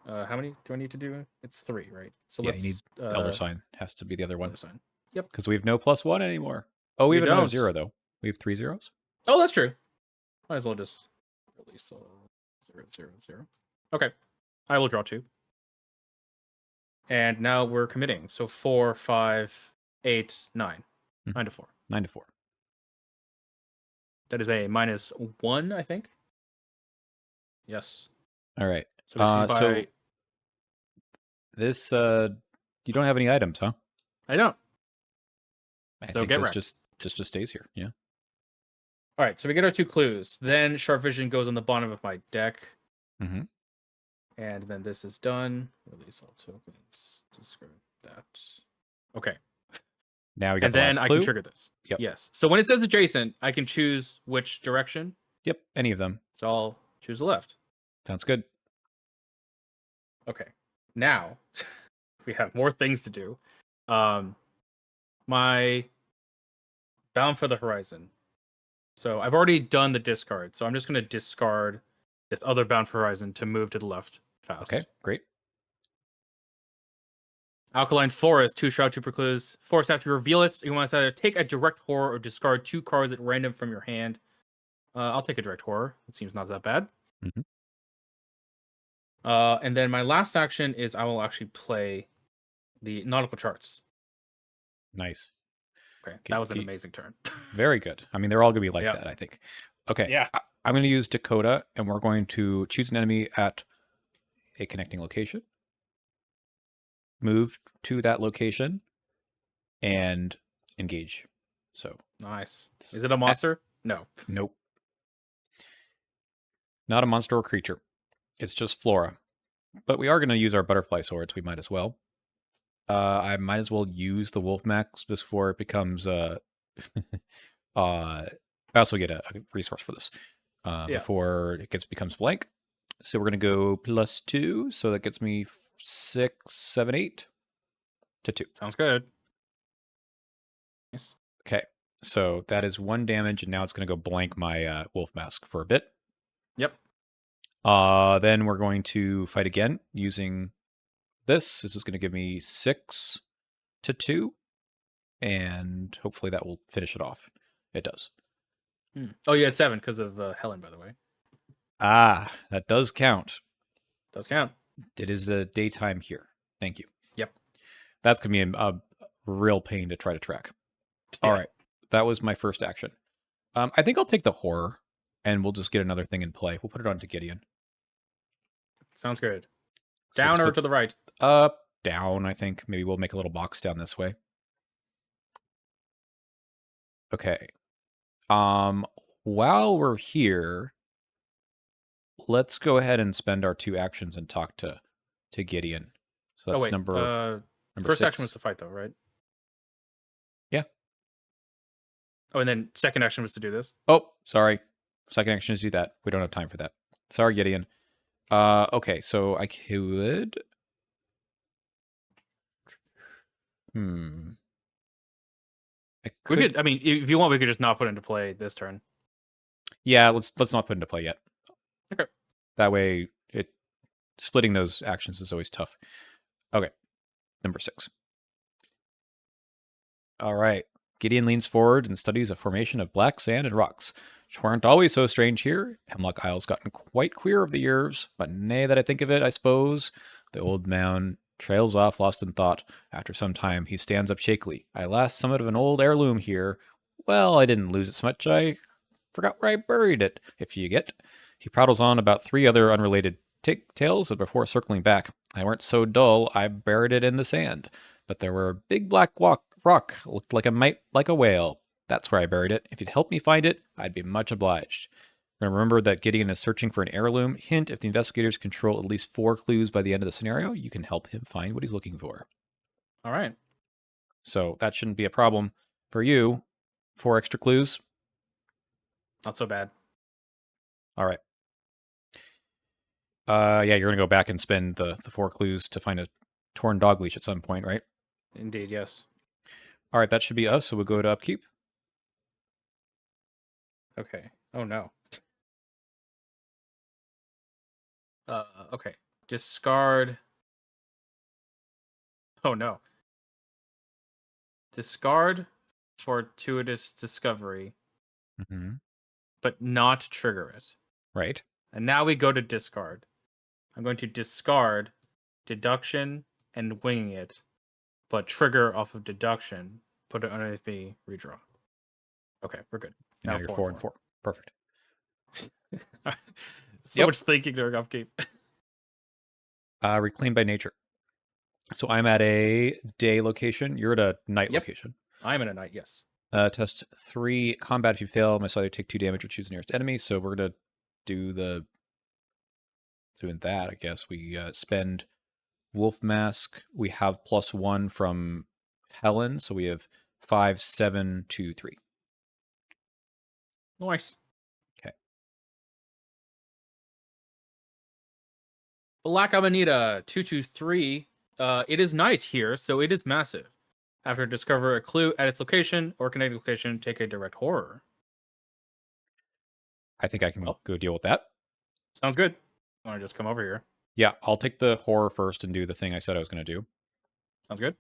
How many do I need to do? It's 3, right? So Yeah, you need let's the elder sign. Has to be the other one. other sign. Yep. Because we have no +1 anymore. Oh, we We have another don't. 0, though. We have 3 zeros? Oh, that's true. Might as well just release 0, 0, 0. Okay. I will draw 2. And now we're committing. So 4, 5, 8, 9. 9 to 4. 9 to 4. That is a -1, I think. Yes. All right. So we see by. So this, you don't have any items, huh? I don't. I So think get this wrecked. just stays here. Yeah. All right. So we get our 2 clues. Then sharp vision goes on the bottom of my deck. Mm-hmm. And then this is done. Release all tokens. Describe that. Okay. Now we got And the then last I clue. can trigger this. Yep. Yes. So when it says adjacent, I can choose which direction. Yep. Any of them. So I'll choose the left. Sounds good. Okay. Now we have more things to do. My Bound for the Horizon. So I've already done the discard. So I'm just going to discard this other Bound for Horizon to move to the left fast. Okay, great. Alkaline Forest, 2 Shroud, 2 Precludes. Forest, after you reveal it, you want to either take a direct horror or discard 2 cards at random from your hand. I'll take a direct horror. It seems not that bad. Mm-hmm. And then my last action is I will actually play the Nautical Charts. Nice. Okay, that was an amazing turn. Very good. I mean, they're all going to be like Yep. that, I think. Okay. Yeah. I'm going to use Dakota, and we're going to choose an enemy at a connecting location, move to that location, and engage. So Nice. Is it a monster? No. Nope. Not a monster or creature. It's just flora. But we are going to use our butterfly swords. We might as well. I might as well use the wolf max before it becomes I also get a resource for this before it becomes blank. So we're going to go +2. So that gets me 6, 7, 8 to 2. Sounds good. Nice. Okay. So that is 1 damage, and now it's going to go blank my wolf mask for a bit. Yep. Then we're going to fight again using this. This is going to give me 6 to 2, and hopefully that will finish it off. It does. Oh, you had 7 because of Helen, by the way. Ah, that does count. Does count. It is a daytime here. Thank you. Yep. That's going to be a real pain to try to track. Yeah. All right. That was my first action. I think I'll take the horror, and we'll just get another thing in play. We'll put it on to Gideon. Sounds good. So Down or to the right? Down, I think. Maybe we'll make a little box down this way. Okay. While we're here, let's go ahead and spend our 2 actions and talk to Gideon. So that's number first 6. action was to fight, though, right? Yeah. Oh, and then second action was to do this. Oh, sorry. Second action is do that. We don't have time for that. Sorry, Gideon. Okay, so I could. We could. I mean, if you want, we could just not put into play this turn. Yeah, let's not put into play yet. Okay. That way, splitting those actions is always tough. Okay, number 6. All right. Gideon leans forward and studies a formation of black sand and rocks, which weren't always so strange here. Hemlock Isle's gotten quite queer over the years, but nay that I think of it, I suppose. The old man trails off, lost in thought. After some time, he stands up shakily. I last somewhat of an old heirloom here. Well, I didn't lose it so much. I forgot where I buried it, if you get. He prattles on about 3 other unrelated tales, and before circling back, I weren't so dull, I buried it in the sand. But there were a big black rock, looked like a whale. That's where I buried it. If you'd help me find it, I'd be much obliged. Remember that Gideon is searching for an heirloom. Hint, if the investigators control at least 4 clues by the end of the scenario, you can help him find what he's looking for. All right. So that shouldn't be a problem for you. 4 extra clues. Not so bad. All right. Yeah, you're going to go back and spend the 4 clues to find a torn dog leash at some point, right? Indeed, yes. All right, that should be us, so we'll go to upkeep. Okay. Oh, no. Okay. discard. Oh no. Discard fortuitous discovery, Mm-hmm. but not trigger it. Right. And now we go to discard. I'm going to discard deduction and winging it, but trigger off of deduction. Put it underneath me, redraw. Okay, we're good. Now Now you're 4 4 and and 4. 4. Perfect. So Yep. much thinking during upkeep. Reclaim by nature. So I'm at a day location. You're at a night Yep. location. I'm in a night, yes. Test 3 combat. If you fail, my side take 2 damage or choose the nearest enemy. So we're gonna do doing that. I guess we spend Wolf Mask. We have +1 from Helen, so we have 5, 7, 2, 3. Nice. Okay. Black Amanita 223. It is night here, so it is massive. After discover a clue at its location or connected location, take a direct horror. I think I can Well, go deal with that. sounds good. Want to just come over here? Yeah, I'll take the horror first and do the thing I said I was going to do. Sounds good.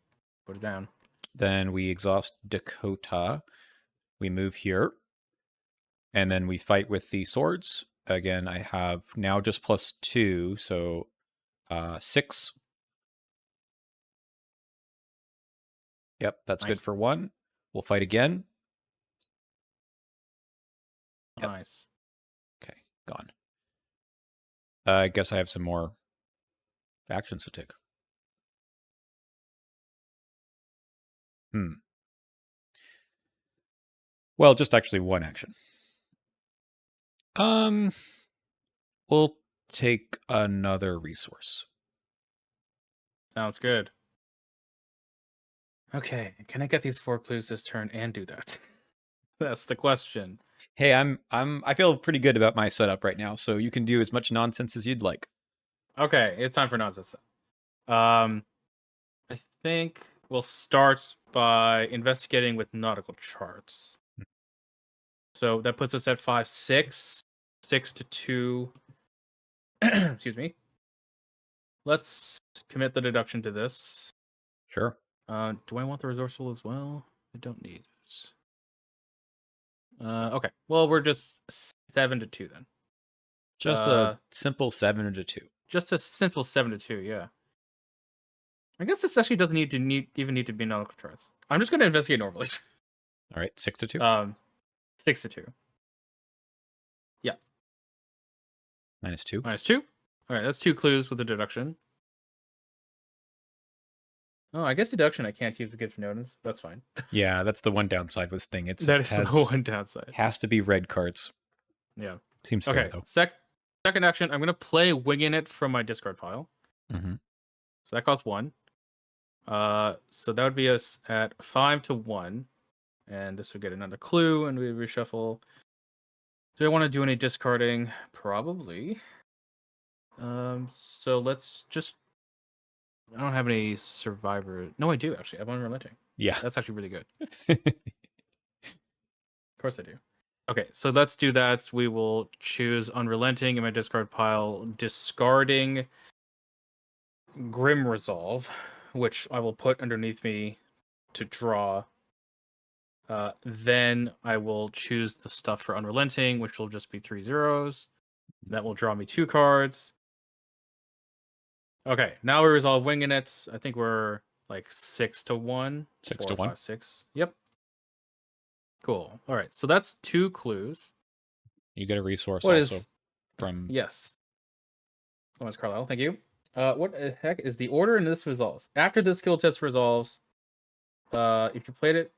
Put it down. Then we exhaust Dakota. We move here. And then we fight with the swords. Again, I have now just +2, so 6. Yep, that's Nice. good for 1. We'll fight again. Yep. Nice. Okay, gone. I guess I have some more actions to take. Well, just actually one action. We'll take another resource. Sounds good. Okay, can I get these 4 clues this turn and do that? That's the question. Hey, I feel pretty good about my setup right now, so you can do as much nonsense as you'd like. Okay, it's time for nonsense. I think we'll start by investigating with nautical charts. So that puts us at 5, 6, 6 to 2. Excuse me. Let's commit the deduction to this. Sure. Do I want the resourceful as well? I don't need it. Okay. Well, we're just 7 to 2 then. Just a simple 7 to 2. Just a simple 7 to 2. Yeah. I guess this actually doesn't even need to be nautical charts. I'm just going to investigate normally. All right, 6 to 2. 6 to 2. Yeah. -2. -2. All right, that's 2 clues with the deduction. Oh, I guess deduction I can't use to get notice. That's fine. Yeah, that's the one downside with this thing. That is the one downside. Has to be red cards. Yeah. Seems fair, Okay. though. Second action, I'm going to play Winging It from my discard pile. Mm-hmm. So that costs 1. So that would be us at 5 to 1. And this would get another clue, and we reshuffle. Do I want to do any discarding? Probably. So let's just. I don't have any survivor. No, I do actually. I have Unrelenting. Yeah. That's actually really good. Of course I do. Okay, so let's do that. We will choose Unrelenting in my discard pile, discarding Grim Resolve, which I will put underneath me to draw. Then I will choose the stuff for Unrelenting, which will just be 3 zeros. That will draw me 2 cards. Okay, now we resolve Winging It. I think we're like 6 to 1. 6 4, to 1. 5, 6. Yep. Cool. All right, so that's 2 clues. You get a resource What also is from. Yes. Thomas Carlisle, thank you. What the heck is the order in this resolves? After this skill test resolves, if you played it,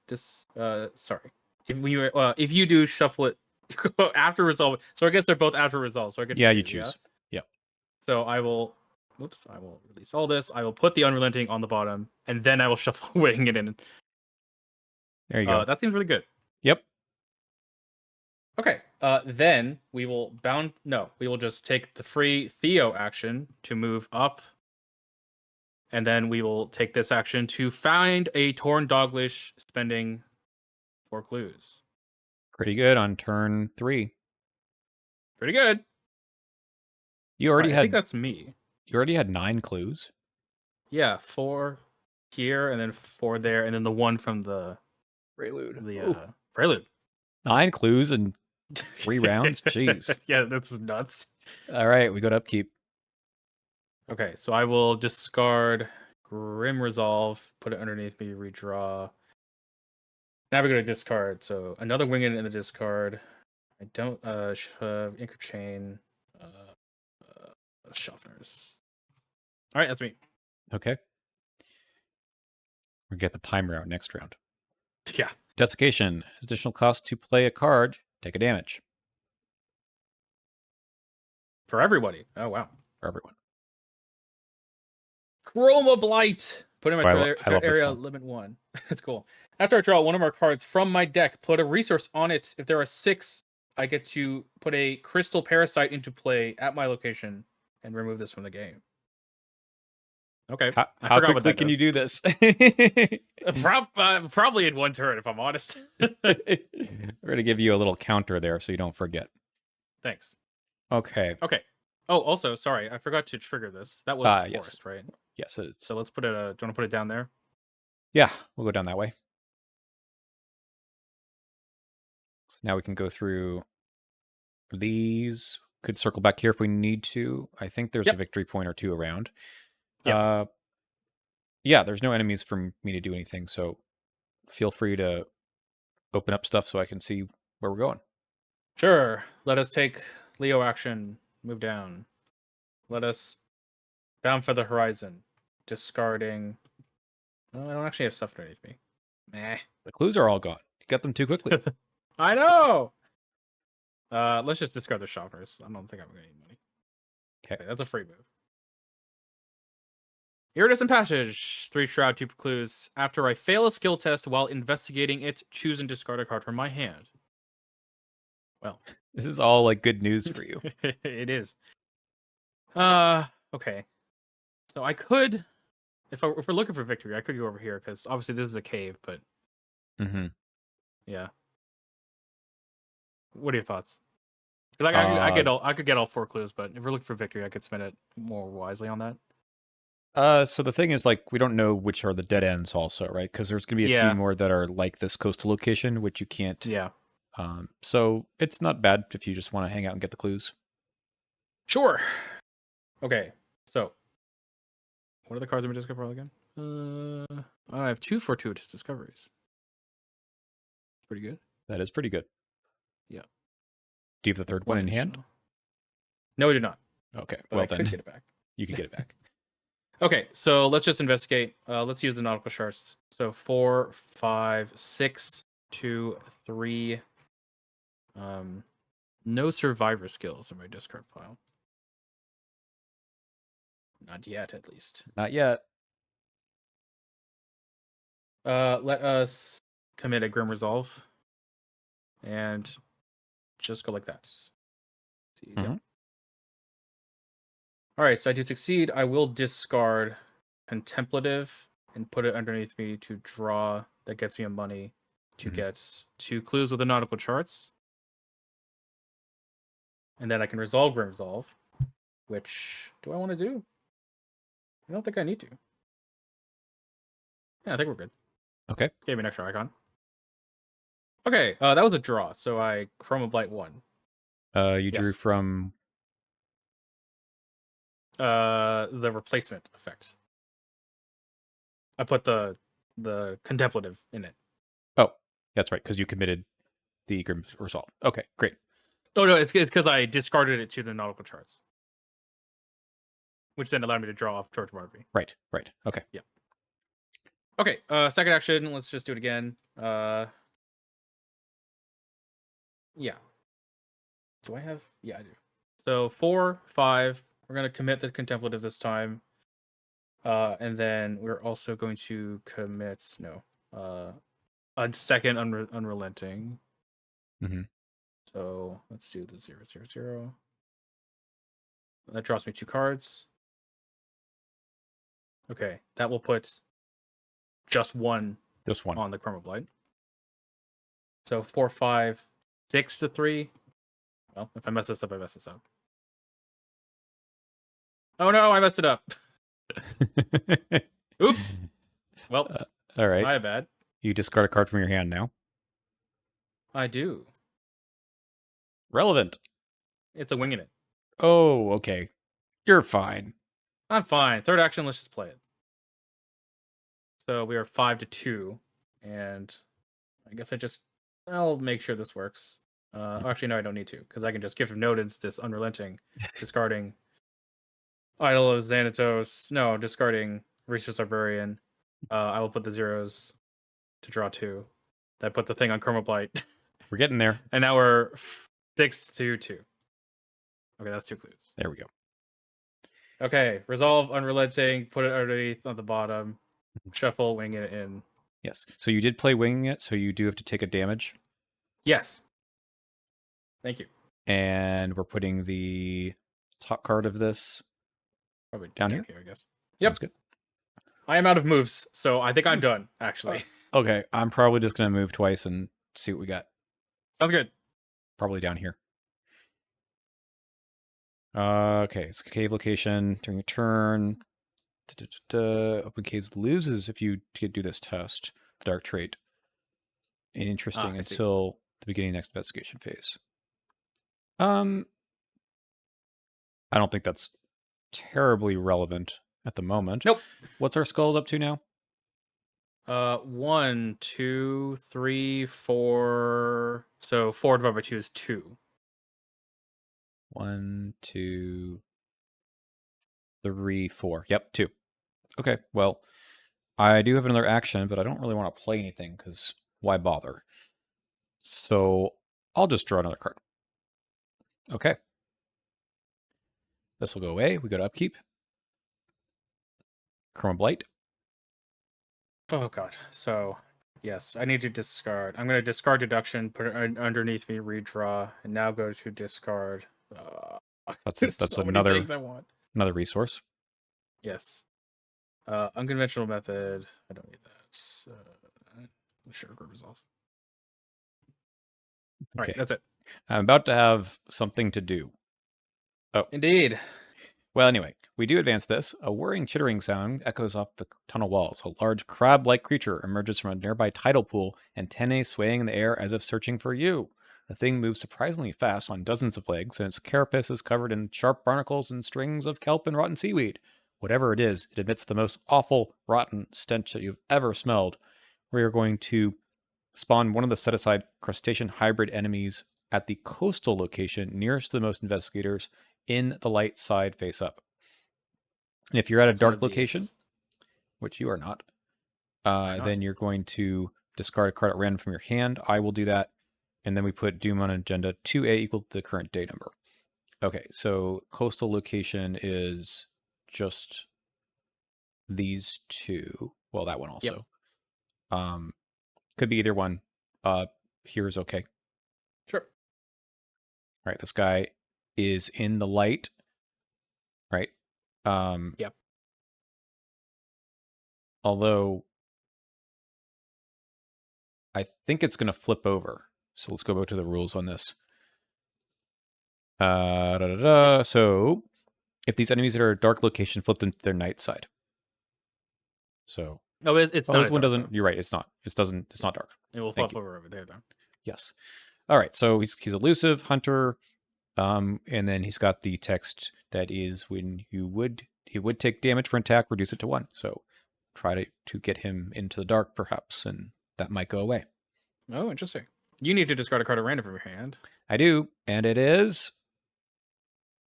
sorry. If you do shuffle it after resolve, so I guess they're both after resolve. So I get Yeah, to you choose, choose. Yeah? Yep. So I will release all this. I will put the Unrelenting on the bottom, and then I will shuffle Winging It in. There you go. That seems really good. Yep. Okay. Then we will we will just take the free Theo action to move up. And then we will take this action to find a torn dogleash, spending 4 clues. Pretty good on turn 3. Pretty good. You already I had. think that's me. You already had 9 clues? Yeah, 4 here, and then 4 there, and then the one from the Prelude. Ooh, Prelude. 9 clues in 3 rounds? Jeez. Yeah, that's nuts. Alright, we go to upkeep. Okay, so I will discard Grim Resolve, put it underneath me, redraw. Now we go to discard. So another wing in the discard. I don't Anchor Chain, Softeners. All right, that's me. Okay. We get the timer out next round. Yeah, Desiccation. Additional cost to play a card. Take a damage for everybody. Oh wow. for everyone. Chroma Blight. Put in my Oh, I love this area one. limit 1. That's cool. After I draw one of our cards from my deck, put a resource on it. If there are 6, I get to put a crystal parasite into play at my location and remove this from the game. Okay, I How forgot what quickly that can you does. do this? Probably in one turn, if I'm honest. We're going to give you a little counter there so you don't forget. Thanks. Okay. Okay. Oh, also, sorry, I forgot to trigger this. That was Yes. forest, right? Yes, it's. So let's put it. Do you want to put it down there? Yeah, we'll go down that way. Now we can go through these. Could circle back here if we need to. I think there's a Yep. victory point or 2 around. Yep. Yeah, there's no enemies for me to do anything, so feel free to open up stuff so I can see where we're going. Sure. Let us take Leo action. Move down. Let us bound for the horizon. Discarding. Oh, I don't actually have stuff underneath me. Meh. The clues are all gone. You got them too quickly. I know. Let's just discard the shoppers. I don't think I'm gonna need money. Okay. That's a free move. Iridescent Passage. 3 Shroud, 2 clues. After I fail a skill test while investigating it, choose and discard a card from my hand. Well, This is all like good news for you. it is. Okay. So I could, if we're looking for victory, I could go over here because obviously this is a cave. But Mm-hmm. yeah, what are your thoughts? Because I could get all 4 clues, but if we're looking for victory, I could spend it more wisely on that. So the thing is, like, we don't know which are the dead ends, also, right? Because there's gonna be a few Yeah. more that are like this coastal location, which you can't. Yeah. So it's not bad if you just want to hang out and get the clues. Sure. Okay. So, what are the cards in my discard pile again? I have 2 fortuitous discoveries. Pretty good. That is pretty good. Yeah. Do you have the third one in hand? No, we do not. Okay, But well I then could get it back. you can get it back. Okay, so let's just investigate. Let's use the nautical shards. So 4, 5, 6, 2, 3. No survivor skills in my discard pile. Not yet, at least. Not yet. Let us commit a Grim Resolve. And just go like that. See, yep. Mhm. Alright, so I do succeed. I will discard Contemplative and put it underneath me to draw. That gets me a money to get 2 clues with the nautical charts. And then I can resolve Grim Resolve. Which do I want to do? I don't think I need to. Yeah, I think we're good. Okay. Gave me an extra icon. Okay, that was a draw, so I Chroma Blight 1. You drew Yes. from. The replacement effect. I put the contemplative in it. Oh, that's right, because you committed the Grim Resolve. Okay, great. Oh no, it's because I discarded it to the nautical charts, which then allowed me to draw off George Marby. Right. Okay. Yeah. Okay. Second action. Let's just do it again. Yeah. Do I have? Yeah, I do. So 4, 5. We're gonna commit the contemplative this time. And then we're also going to commit a second unrelenting. Mm-hmm. So let's do the 0, 0, 0. That draws me 2 cards. Okay, that will put just one on the Chroma Blight. So 4, 5, 6 to 3. Well, if I mess this up, I mess this up. Oh no, I messed it up. Oops. Well, All right. my bad. You discard a card from your hand now. I do. Relevant. It's a winging it. Oh, okay. You're fine. I'm fine. Third action, let's just play it. So we are 5-2. And I guess I'll make sure this works. Actually, no, I don't need to, because I can just Gift of Nodens this Unrelenting, discarding Idol of Xanatos. No, discarding Research Librarian. I will put the zeros to draw 2. That puts the thing on Chroma Blight. We're getting there. And now we're 6-2. Okay, that's 2 clues. There we go. Okay, resolve Unrelenting, put it underneath on the bottom, shuffle, wing it in. Yes. So you did play winging it, so you do have to take a damage. Yes. Thank you. And we're putting the top card of this Probably down here. I guess. Yep. That's good. I am out of moves, so I think I'm done, actually. Okay, I'm probably just going to move twice and see what we got. Sounds good. Probably down here. Okay, it's a cave location during a turn. Open caves loses if you do this test. Dark trait. Interesting I see. until the beginning of the next investigation phase. I don't think that's terribly relevant at the moment. Nope. What's our skulls up to now? 1, 2, 3, 4. So 4 divided by 2 is 2. 1, 2, 3, 4. Yep, 2. Okay, well, I do have another action, but I don't really want to play anything because why bother? So I'll just draw another card. Okay. This will go away. We go to upkeep. Chroma Blight. Oh god. So yes, I need to discard. I'm going to discard deduction, put it underneath me, redraw, and now go to discard. That's so many another things I want. another resource. Yes. Unconventional method. I don't need that. Sure, group resolve. All right, that's it. I'm about to have something to do. Oh. Indeed. Well, anyway, we do advance this. A whirring, chittering sound echoes off the tunnel walls. A large crab-like creature emerges from a nearby tidal pool, antennae swaying in the air as if searching for you. The thing moves surprisingly fast on dozens of legs, and its carapace is covered in sharp barnacles and strings of kelp and rotten seaweed. Whatever it is, it emits the most awful, rotten stench that you've ever smelled. We are going to spawn one of the set-aside crustacean hybrid enemies at the coastal location nearest to the most investigators in the light side face up. And if you're at a dark location, which you are not, then you're going to discard a card at random from your hand. I will do that. And then we put Doom on agenda 2A equal to the current day number. Okay, so coastal location is just these two. Well, that one also. Yep. Could be either one. Here is okay. Sure. All right, this guy is in the light, right? Yep. Although I think it's going to flip over. So let's go back to the rules on this. So if these enemies that are a dark location flip them to their night side. So it's not. This one doesn't. You're right. It's not. It's not dark. It will flip over there though. Yes. All right. So he's elusive hunter, and then he's got the text that is when he would take damage for an attack, reduce it to 1. So try to get him into the dark, perhaps, and that might go away. Oh, interesting. You need to discard a card at random from your hand. I do, and it is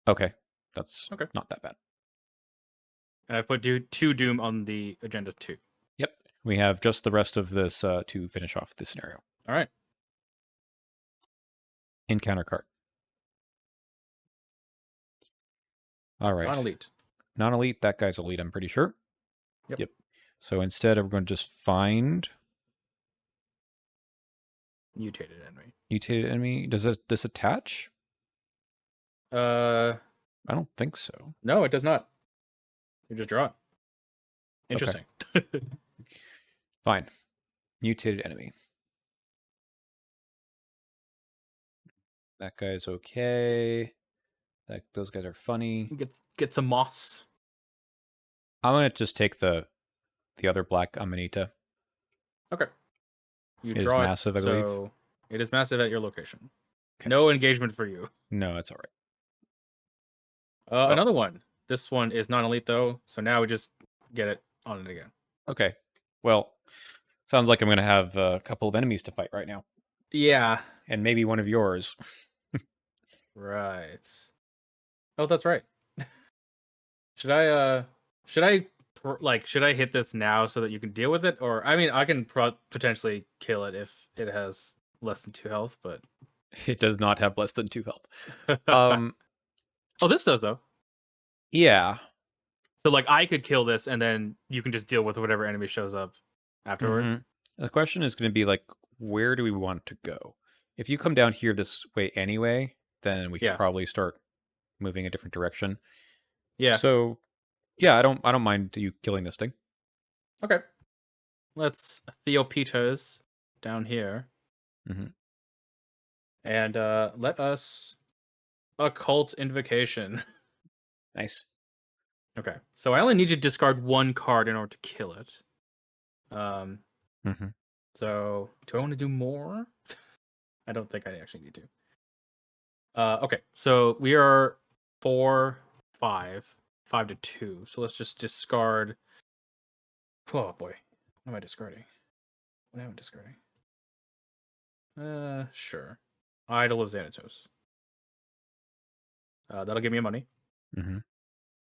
okay. That's okay. Not that bad. And I put 2 Doom on the agenda 2. Yep. We have just the rest of this to finish off this scenario. All right. Encounter card. All right. Non-elite. Non-elite. That guy's elite, I'm pretty sure. Yep. So instead, we're going to just find mutated enemy. Mutated enemy. Does this attach? I don't think so. No, it does not. You just draw it. Interesting. Okay. Fine. Mutated enemy. That guy's okay. Those guys are funny. Get some moss. I'm gonna just take the other black Amanita. Okay. You It is draw it, massive, I believe. so it is massive at your location. Okay. No engagement for you. No, it's all right. Oh, Another one. This one is non-elite though, so now we just get it on it again. okay. Well, sounds like I'm gonna have a couple of enemies to fight right now, Yeah. and maybe one of yours. Right. Oh, that's right. Should I should I hit this now so that you can deal with it, or I mean I can potentially kill it if it has less than 2 health, but It does not have less than 2 health. Oh, this does though. Yeah. So like I could kill this and then you can just deal with whatever enemy shows up afterwards. The question is going to be like, where do we want to go? If you come down here this way anyway, then we could Yeah. probably start moving a different direction. Yeah. So, yeah, I don't mind you killing this thing. Okay. Let's Theopetas down here. Mhm. And let us occult invocation. Nice. Okay. So I only need to discard 1 card in order to kill it. Mhm. So do I want to do more? I don't think I actually need to. Okay. So we are 4, 5, 5 to 2. So let's just discard. Oh boy. What am I discarding? What am I discarding? Sure. Idol of Xanatos. That'll give me money. Mhm.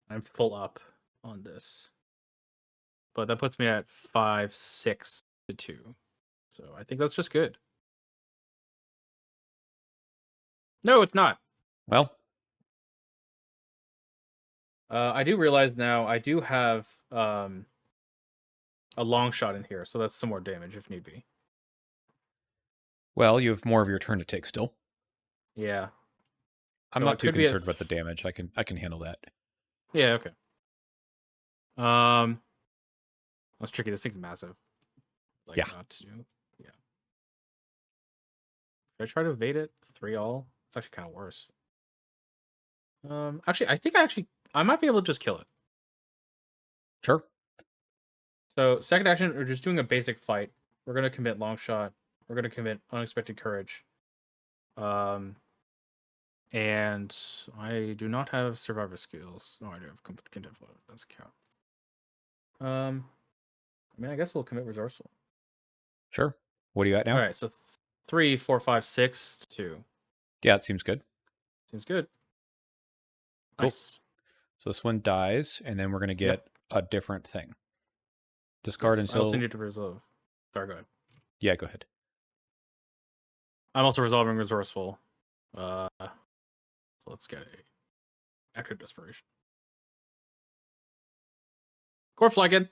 I'm full up on this. But that puts me at 5, 6 to 2. So I think that's just good. No, it's not. Well, I do realize now I do have a long shot in here, so that's some more damage if need be. you have more of your turn to take still. Yeah. I'm So not it too could be concerned about the damage. I can handle that. Yeah, okay. That's tricky. This thing's massive. Like Yeah. not to do. Yeah. Should I try to evade it? 3 all? It's actually kind of worse. Actually, I think I might be able to just kill it. Sure. So second action, we're just doing a basic fight. We're gonna commit long shot. We're gonna commit unexpected courage. And I do not have survivor skills. No, I do have contempt. That's count. I mean, I guess we'll commit resourceful. Sure. What are you at now? All right, so 3, 4, 5, 6, 2. Yeah, it seems good. Seems good. Cool. Nice. So this one dies, and then we're going to get a different thing. Discard Yes, I also until... need to resolve. Sorry, go ahead. Yeah, go ahead. I'm also resolving resourceful. So let's get a active desperation. Corpse Lycan.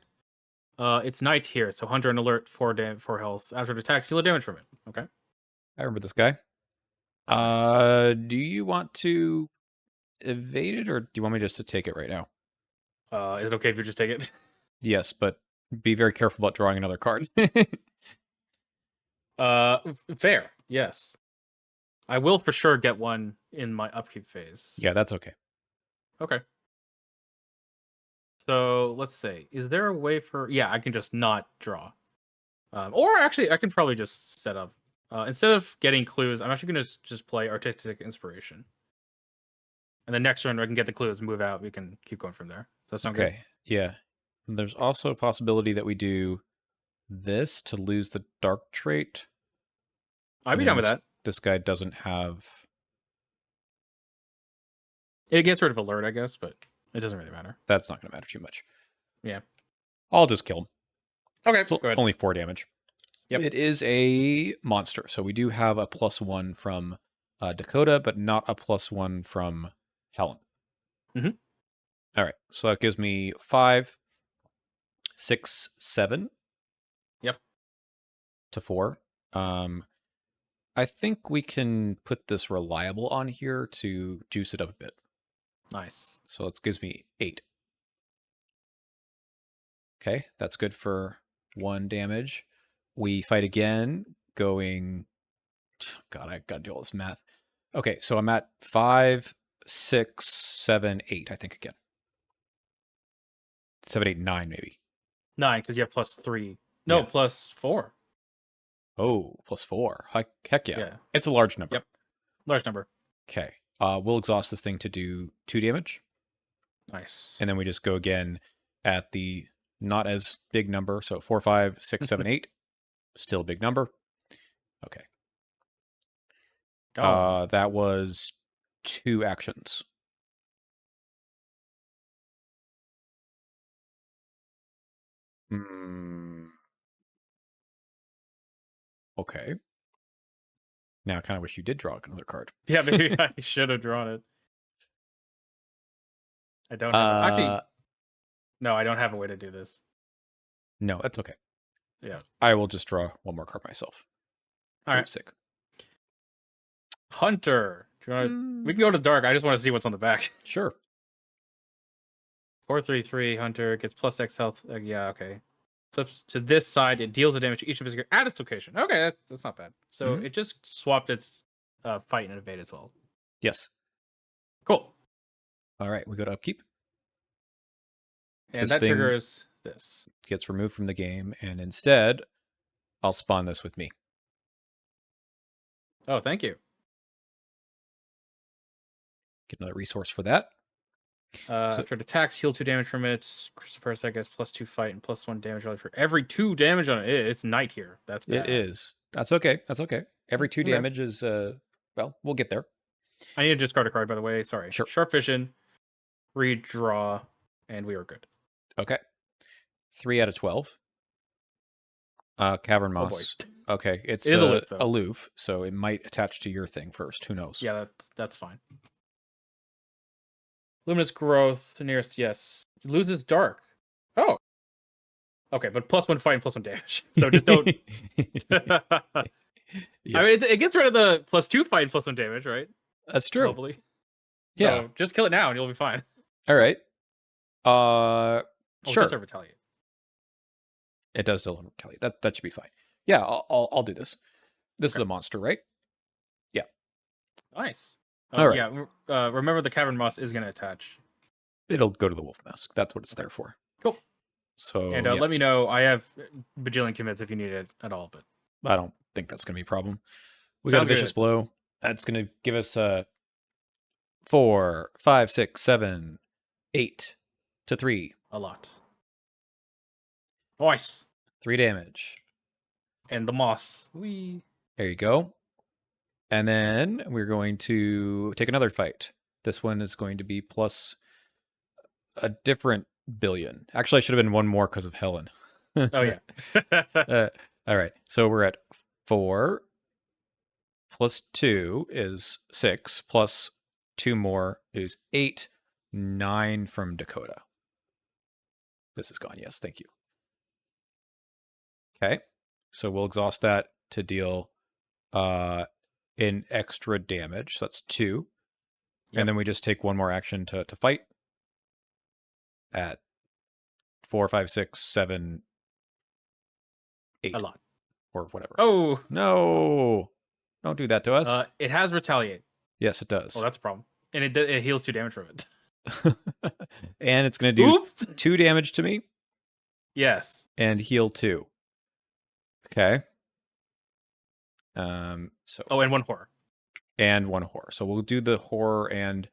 It's night here, so Hunter and Alert 4 health. After it attacks, heal damage from it. Okay. I remember this guy. Nice. Do you want to evade it, or do you want me just to take it right now? Is it okay if you just take it? Yes, but be very careful about drawing another card. Fair. Yes. I will for sure get one in my upkeep phase. Yeah, that's okay. Okay. So let's say, is there a way for? Yeah, I can just not draw. Or actually, I can probably just set up. Instead of getting clues, I'm actually going to just play Artistic Inspiration. And the next turn, I can get the clues, move out. We can keep going from there. Does that sound good? Okay, yeah. And there's also a possibility that we do this to lose the dark trait. I'd be down with that. This guy doesn't have... It gets rid of alert, I guess, but it doesn't really matter. That's not going to matter too much. Yeah. I'll just kill him. Okay, So go ahead. only 4 damage. Yep. It is a monster, so we do have a +1 from Dakota, but not a +1 from Helen. Mm-hmm. All right, so that gives me 5, 6, 7. Yep. To 4. I think we can put this reliable on here to juice it up a bit. Nice. So it gives me 8. Okay, that's good for 1 damage. We fight again, going... God, I gotta do all this math. Okay, so I'm at 5, 6, 7, 8, I think again. 7, 8, 9, maybe. 9, because you have +3. No, Yeah. +4. Oh, +4. Heck yeah. Yeah. It's a large number. Yep. Large number. Okay. We'll exhaust this thing to do 2 damage. Nice. And then we just go again at the not as big number. So 4, 5, 6, 7, 8. Still a big number. Okay. Go. That was 2 actions. Okay. Now I kind of wish you did draw another card. Yeah, maybe I should have drawn it. I don't have actually. No, I don't have a way to do this. No, that's okay. Yeah. I will just draw one more card myself. All right. Sick. Hunter. Do you wanna... We can go to dark. I just want to see what's on the back. Sure. 4/3/3 Hunter gets +X health. Yeah, okay. Flips to this side. It deals a damage to each of his at its location. Okay, that's not bad. So it just swapped its fight and evade as well. Yes. Cool. All right, we go to upkeep. And This that thing triggers this. Gets removed from the game, and instead, I'll spawn this with me. Oh, thank you. Get another resource for that. After it attacks, heal 2 damage from it. Suppress, I guess, +2 fight and +1 damage for every 2 damage on it. It's night here. That's bad. It is. That's okay. That's okay. Every 2 Okay. damage is well, we'll get there. I need to discard a card, by the way. Sorry. Sure. Sharp Vision, redraw, and we are good. Okay. 3 out of 12. Cavern Moss. Oh boy. Okay, it's It is aloof, though. aloof, so it might attach to your thing first. Who knows? Yeah, that's fine. Luminous Growth, nearest, yes. Loses Dark. Oh. Okay, but +1 fight and +1 damage. So just don't. Yeah. I mean, it gets rid of the +2 fight and +1 damage, right? That's true. Hopefully. Yeah. So just kill it now and you'll be fine. All right. It Sure. does retaliate. It does still retaliate. That should be fine. Yeah, I'll do this. This is a monster, right? Yeah. Nice. All right. Yeah. Remember, the Cavern Moss is going to attach. It'll go to the wolf mask. That's what it's there for. Cool. So And let me know. I have bajillion commits if you need it at all, but I don't think that's going to be a problem. We Sounds got a vicious good. blow. That's going to give us 4, 5, 6, 7, 8 to 3. a lot. Nice. 3 damage. And the moss. Wee. There you go. And then we're going to take another fight. This one is going to be plus a different billion. Actually, I should have been one more because of Helen. Oh, yeah. All right. So we're at 4 plus 2 is 6 plus 2 more is 8. 9 from Dakota. This is gone. Yes, thank you. Okay. So we'll exhaust that to deal in extra damage. So that's 2. Yep. And then we just take one more action to fight at 4, 5, 6, 7, 8. A lot. Or whatever. Oh. No. Don't do that to us. It has retaliate. Yes, it does. Oh, that's a problem. And it heals 2 damage from it. And it's going to do 2 damage to me. Yes. And heal 2. Okay. So. Oh, and 1 horror. And 1 horror. So we'll do the horror and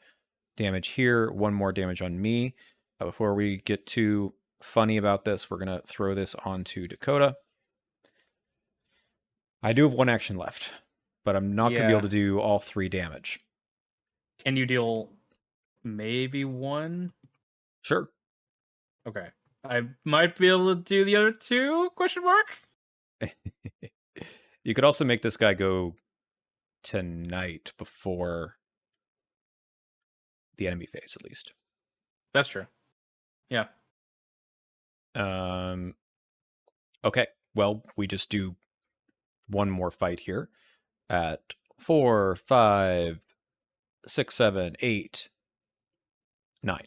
damage here. 1 more damage on me. Before we get too funny about this, we're going to throw this onto Dakota. I do have 1 action left, but I'm not going to be able to do all 3 damage. Can you deal maybe 1? Sure. Okay. I might be able to do the other 2? Question mark. You could also make this guy go tonight before the enemy phase, at least. That's true. Yeah. Okay. Well, we just do 1 more fight here at 4, 5, 6, 7, 8, 9.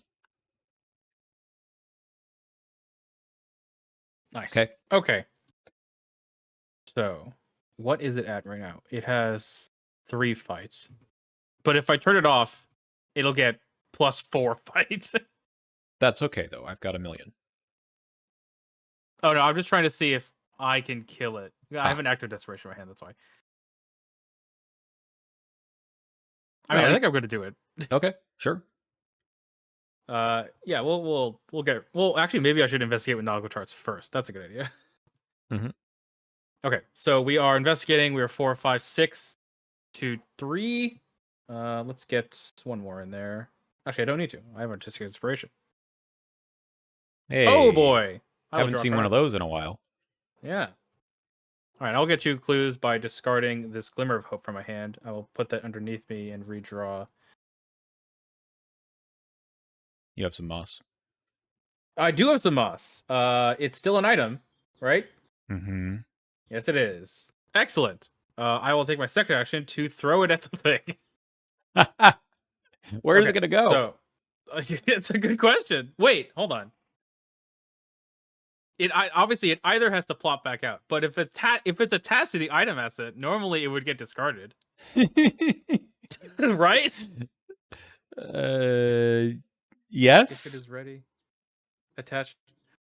Nice. Okay. Okay. So, what is it at right now? It has 3 fights. But if I turn it off, it'll get +4 fights. That's okay though. I've got 1,000,000. Oh no, I'm just trying to see if I can kill it. I have Ah, an active desperation in my hand. That's why. I mean, well, I think I'm going to do it. okay, sure. Yeah, we'll get. Well, actually, maybe I should investigate with nautical charts first. That's a good idea. Hmm. Okay, so we are investigating. We are 4, 5, 6 to 3. Let's get one more in there. Actually, I don't need to. I have artistic inspiration. Oh Hey, boy, I will haven't draw a seen one of card. those in a while. Yeah. All right, I'll get you clues by discarding this glimmer of hope from my hand. I will put that underneath me and redraw. You have some moss. I do have some moss. It's still an item, right? Mm-hmm. Yes, it is. Excellent. I will take my second action to throw it at the thing. Where is it Okay, gonna go? so it's a good question. Wait, hold on. Obviously it either has to plop back out, but if it's attached to the item asset, normally it would get discarded, right? uh, If it yes. is ready, attached.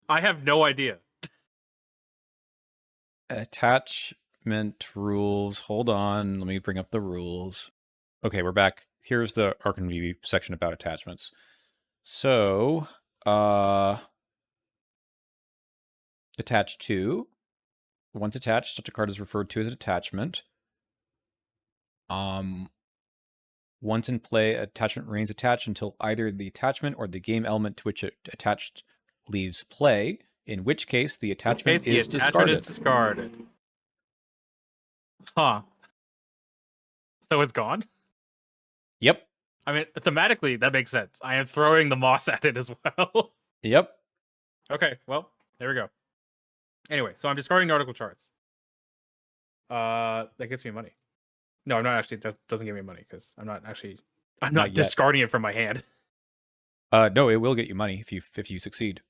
I have no idea. Attachment rules. Hold on. Let me bring up the rules. Okay, we're back. Here's the Arcan VB section about attachments. So, attach to. Once attached, such a card is referred to as an attachment. Once in play, attachment remains attached until either the attachment or the game element to which it attached leaves play, in which case the In attachment case the is attachment is discarded. discarded. Huh. So it's gone? Yep. I mean, thematically, that makes sense. I am throwing the moss at it as well. Yep. Okay, well, there we go. Anyway, so I'm discarding nautical charts. That gets me money. No, I'm not actually. That doesn't give me money because I'm not Not yet. discarding it from my hand. No, it will get you money if you succeed.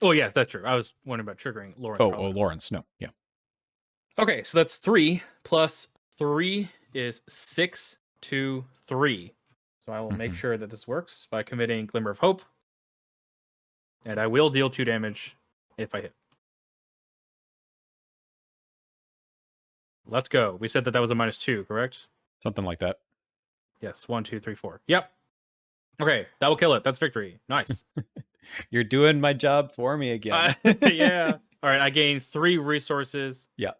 Oh yes, that's true. I was wondering about triggering Lawrence. Oh, Probably not. Lawrence. No. Yeah. Okay, so that's 3 plus 3 is 6 to 3. So I will make Mhm. sure that this works by committing Glimmer of Hope, and I will deal 2 damage if I hit. Let's go. We said that was a -2, correct? Something like that. Yes. 1, 2, 3, 4. Yep. Okay, that will kill it. That's victory. Nice. You're doing my job for me again. Yeah. All right. I gain 3 resources. Yeah.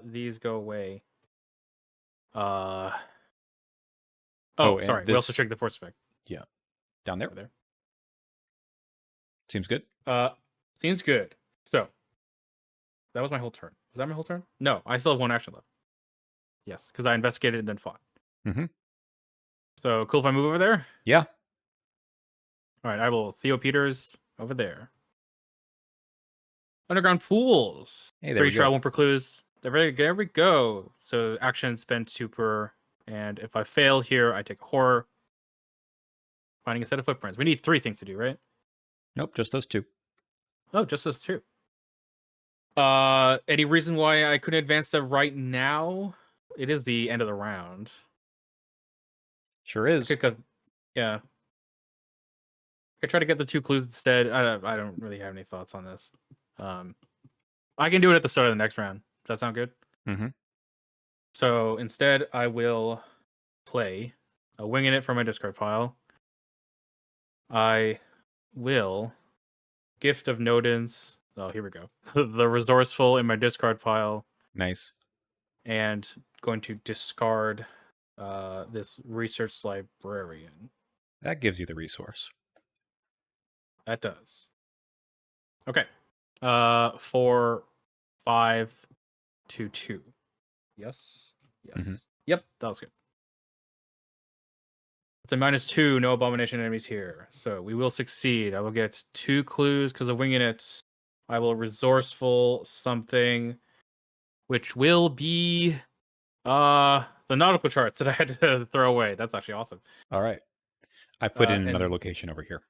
These go away. Oh, Oh, and sorry. We also this. triggered the force effect. Yeah. Down there. Over there. Seems good. Seems good. So that was my whole turn. Was that my whole turn? No, I still have 1 action left. Yes, because I investigated and then fought. Mm-hmm. So cool if I move over there. Yeah. All right, I will Theo Peters over there. Underground pools. Hey, there Pretty we sure I go. won't precludes. There we go. So action spent 2 per, and if I fail here, I take a horror. Finding a set of footprints. We need 3 things to do, right? Nope, just those 2. Oh, just those 2. Any reason why I couldn't advance that right now? It is the end of the round. Sure I is. could go, yeah. I could try to get the 2 clues instead. I don't really have any thoughts on this. I can do it at the start of the next round. Does that sound good? Mm-hmm. So instead, I will play a wing in it from my discard pile. I will Gift of Nodens. Oh, here we go. The Resourceful in my discard pile, Nice. and going to discard this Research Librarian. That gives you the resource. That does. Okay. 4, 5 to 2. Yes. Yes. Mhm. Yep, that was good. It's a -2, no abomination enemies here. So we will succeed. I will get 2 clues because of winging it. I will resourceful something, which will be the nautical charts that I had to throw away. That's actually awesome. All right. I put in another And location over here.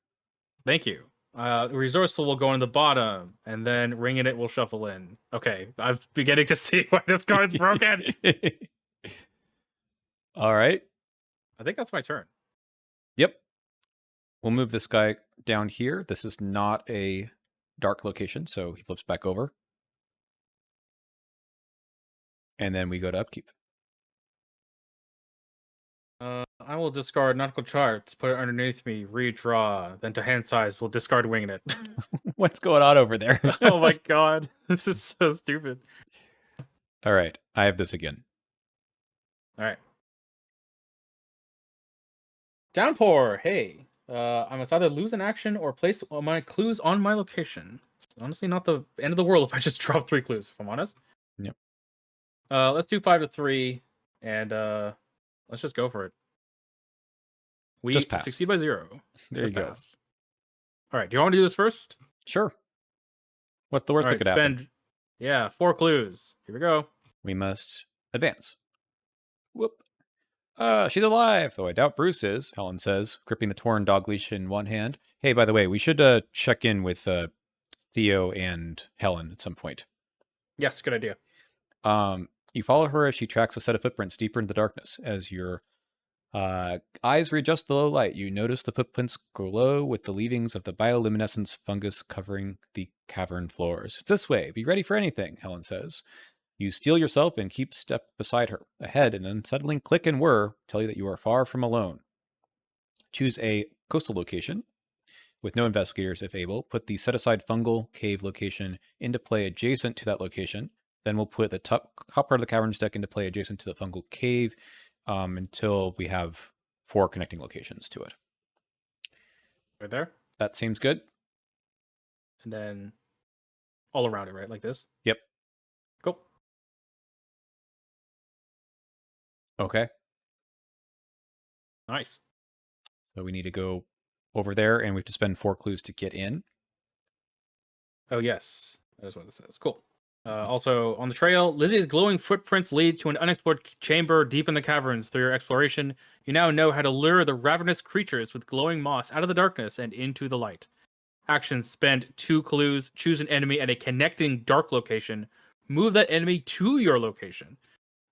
thank you. Resourceful will go in the bottom, and then ringing it will shuffle in. Okay, I'm beginning to see why this card's broken. All right. I think that's my turn. Yep. We'll move this guy down here. This is not a dark location, so he flips back over. And then we go to upkeep. I will discard nautical charts, put it underneath me, redraw, then to hand size, we'll discard winging it. What's going on over there? Oh my god, this is so stupid. All right, I have this again. All right. Downpour. Hey, I must either lose an action or place my clues on my location. It's honestly not the end of the world if I just drop 3 clues, if I'm honest. Yep. Let's do 5 to 3, and let's just go for it. We Just pass. succeed by 0. There Just you go. pass. All right. Do you want to do this first? Sure. What's the worst that could happen? Yeah, 4 clues. Here we go. We must advance. Whoop. She's alive, though I doubt Bruce is, Helen says, gripping the torn dog leash in one hand. Hey, by the way, we should check in with Theo and Helen at some point. Yes, good idea. You follow her as she tracks a set of footprints deeper into the darkness. As your eyes readjust the low light, you notice the footprints glow with the leavings of the bioluminescence fungus covering the cavern floors. It's this way. Be ready for anything, Helen says. You steel yourself and keep step beside her. Ahead, an unsettling click and whir tell you that you are far from alone. Choose a coastal location. With no investigators, if able, put the set-aside fungal cave location into play adjacent to that location. Then we'll put the top part of the cavern's deck into play adjacent to the fungal cave until we have 4 connecting locations to it. Right there. That seems good. And then all around it, right? Like this? Yep. Cool. Okay. Nice. So we need to go over there, and we have to spend 4 clues to get in. Oh, yes. That is what it says. Cool. Also, on the trail, Lizzie's glowing footprints lead to an unexplored chamber deep in the caverns. Through your exploration, you now know how to lure the ravenous creatures with glowing moss out of the darkness and into the light. Actions: spend 2 clues, choose an enemy at a connecting dark location, move that enemy to your location.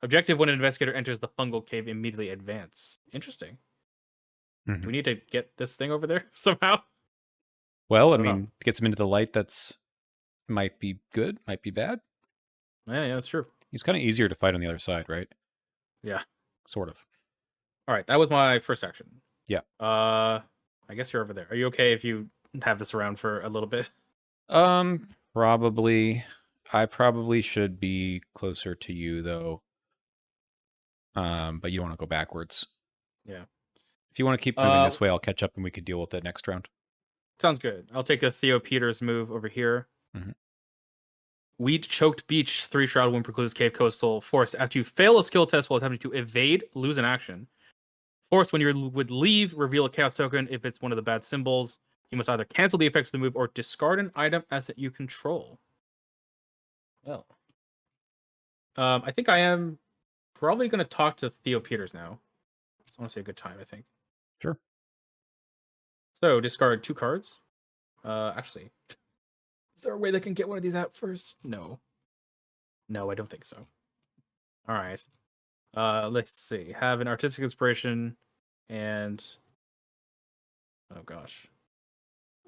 Objective: when an investigator enters the fungal cave, immediately advance. Interesting. Mm-hmm. Do we need to get this thing over there somehow? Well, I mean, to get them into the light, that's might be good, might be bad. Yeah, that's true. He's kind of easier to fight on the other side, right? Yeah. Sort of. All right, that was my first action. Yeah. I guess you're over there. Are you okay if you have this around for a little bit? Probably. I probably should be closer to you, though. But you don't want to go backwards. Yeah. If you want to keep moving this way, I'll catch up and we could deal with it next round. Sounds good. I'll take a Theo Peters move over here. Mm-hmm. Weed choked beach, 3 shroud wind precludes cave coastal force. After you fail a skill test while attempting to evade, lose an action. Force, when you would leave, reveal a chaos token. If it's one of the bad symbols, you must either cancel the effects of the move or discard an item asset you control. Well, I think I am probably going to talk to Theo Peters now. It's honestly a good time, I think. Sure. So discard 2 cards. Actually, is there a way that can get one of these out first? No. No, I don't think so. All right. Let's see. Have an artistic inspiration, and oh gosh,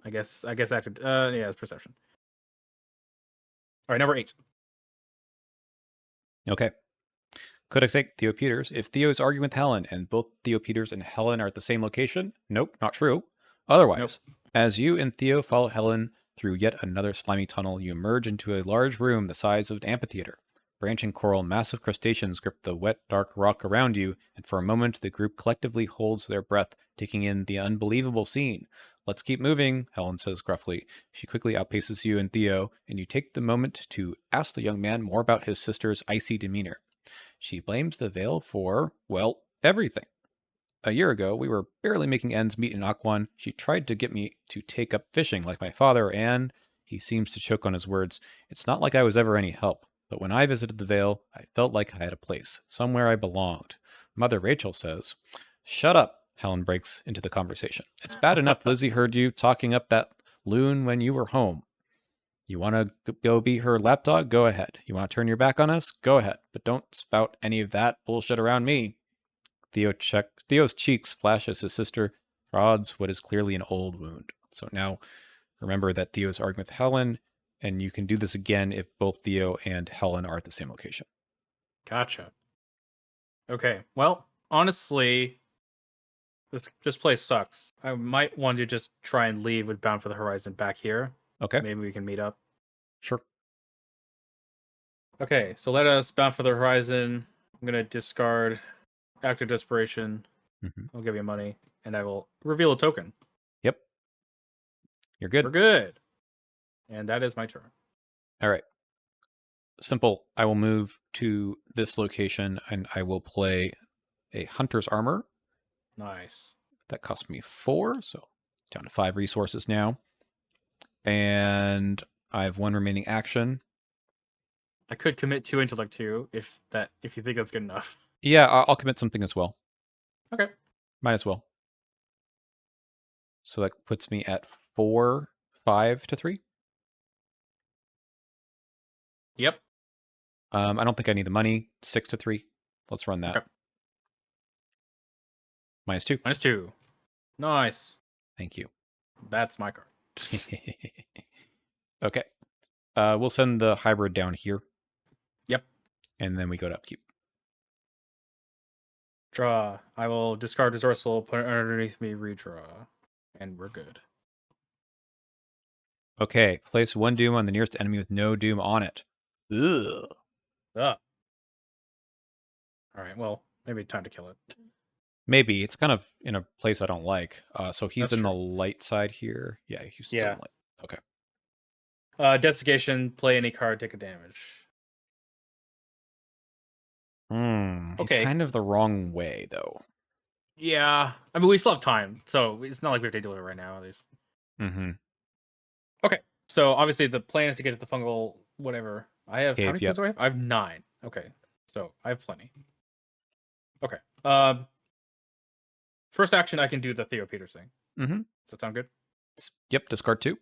I guess after yeah, it's perception. All right, number 8. Okay. Could I say Theo Peters? If Theo is arguing with Helen and both Theo Peters and Helen are at the same location? Nope, not true. Otherwise, as you and Theo follow Helen through yet another slimy tunnel, you emerge into a large room the size of an amphitheater. Branching coral, massive crustaceans grip the wet, dark rock around you, and for a moment the group collectively holds their breath, taking in the unbelievable scene. Let's keep moving, Helen says gruffly. She quickly outpaces you and Theo, and you take the moment to ask the young man more about his sister's icy demeanor. She blames the Vale for, well, everything. A year ago, we were barely making ends meet in Akwan. She tried to get me to take up fishing like my father, and he seems to choke on his words. It's not like I was ever any help, but when I visited the Vale, I felt like I had a place, somewhere I belonged. Mother Rachel says, "Shut up," Helen breaks into the conversation. "It's bad enough Lizzie heard you talking up that loon when you were home. You want to go be her lapdog? Go ahead. You want to turn your back on us? Go ahead. But don't spout any of that bullshit around me." Theo's cheeks flash as his sister Prods what is clearly an old wound. So now remember that Theo is arguing with Helen, and you can do this again if both Theo and Helen are at the same location. Gotcha. Okay. Well, honestly, this place sucks. I might want to just try and leave with Bound for the Horizon back here. Okay, Maybe we can meet up. sure. Okay, so let us Bound for the Horizon. I'm gonna discard Act of Desperation. Hmm. I'll give you money, and I will reveal a token. Yep, you're We're good. good. And that is my turn. All right. Simple. I will move to this location, and I will play a Hunter's Armor. Nice. That cost me 4, so down to 5 resources now. And I have 1 remaining action. I could commit 2 intellect 2 if you think that's good enough. Yeah, I'll commit something as well. Okay. Might as well. So that puts me at 4, 5 to 3. Yep. I don't think I need the money. 6 to 3. Let's run that. Okay. -2. -2. Nice. Thank you. That's my card. Okay. We'll send the hybrid down here. Yep. And then we go to upkeep. Draw. I will discard resourceful, put it underneath me, redraw. And we're good. Okay. Place 1 doom on the nearest enemy with no doom on it. Ugh. Ah. Alright, well, maybe time to kill it. Maybe. It's kind of in a place I don't like. So he's That's in the true. light side here. Yeah, he's still Yeah. in light. Okay. Desiccation, play any card, take a damage. He's Okay. kind of the wrong way, though. Yeah. I mean, we still have time, so it's not like we have to deal with it right now, at least. Mm-hmm. Okay. So obviously the plan is to get to the fungal whatever. I have how Cape, many yep. clues do I have? I have 9. Okay. So I have plenty. Okay. First action I can do the Theo Peters thing. Mm-hmm. Does that sound good? Yep, discard 2.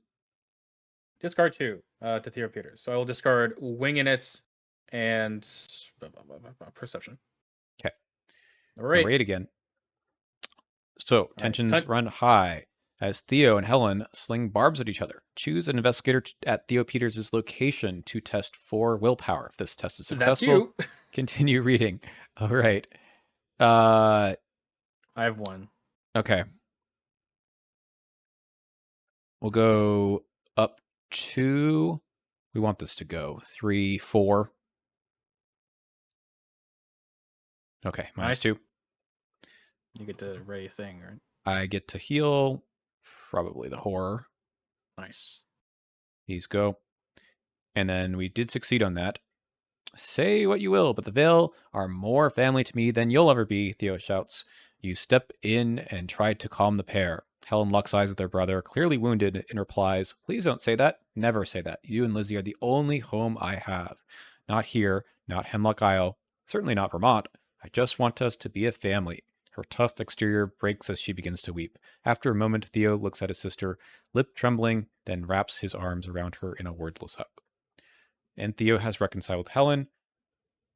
Discard 2 to Theo Peters. So I will discard Wing in it and Perception. Okay. All Number right. 8 again. So, All right. tensions run high as Theo and Helen sling barbs at each other. Choose an investigator at Theo Peters' location to test for willpower. If this test is That's successful, you. continue reading. All right. I have 1. Okay. We'll go up 2. We want this to go 3, 4. Okay, Nice. -2. You get to ready a thing, right? I get to heal. Probably the horror. Nice. These go. And then we did succeed on that. Say what you will, but the Vale are more family to me than you'll ever be, Theo shouts. You step in and try to calm the pair. Helen locks eyes with her brother, clearly wounded, and replies, Please don't say that. Never say that. You and Lizzie are the only home I have. Not here, not Hemlock Isle, certainly not Vermont. I just want us to be a family. Her tough exterior breaks as she begins to weep. After a moment, Theo looks at his sister, lip trembling, then wraps his arms around her in a wordless hug. And Theo has reconciled with Helen.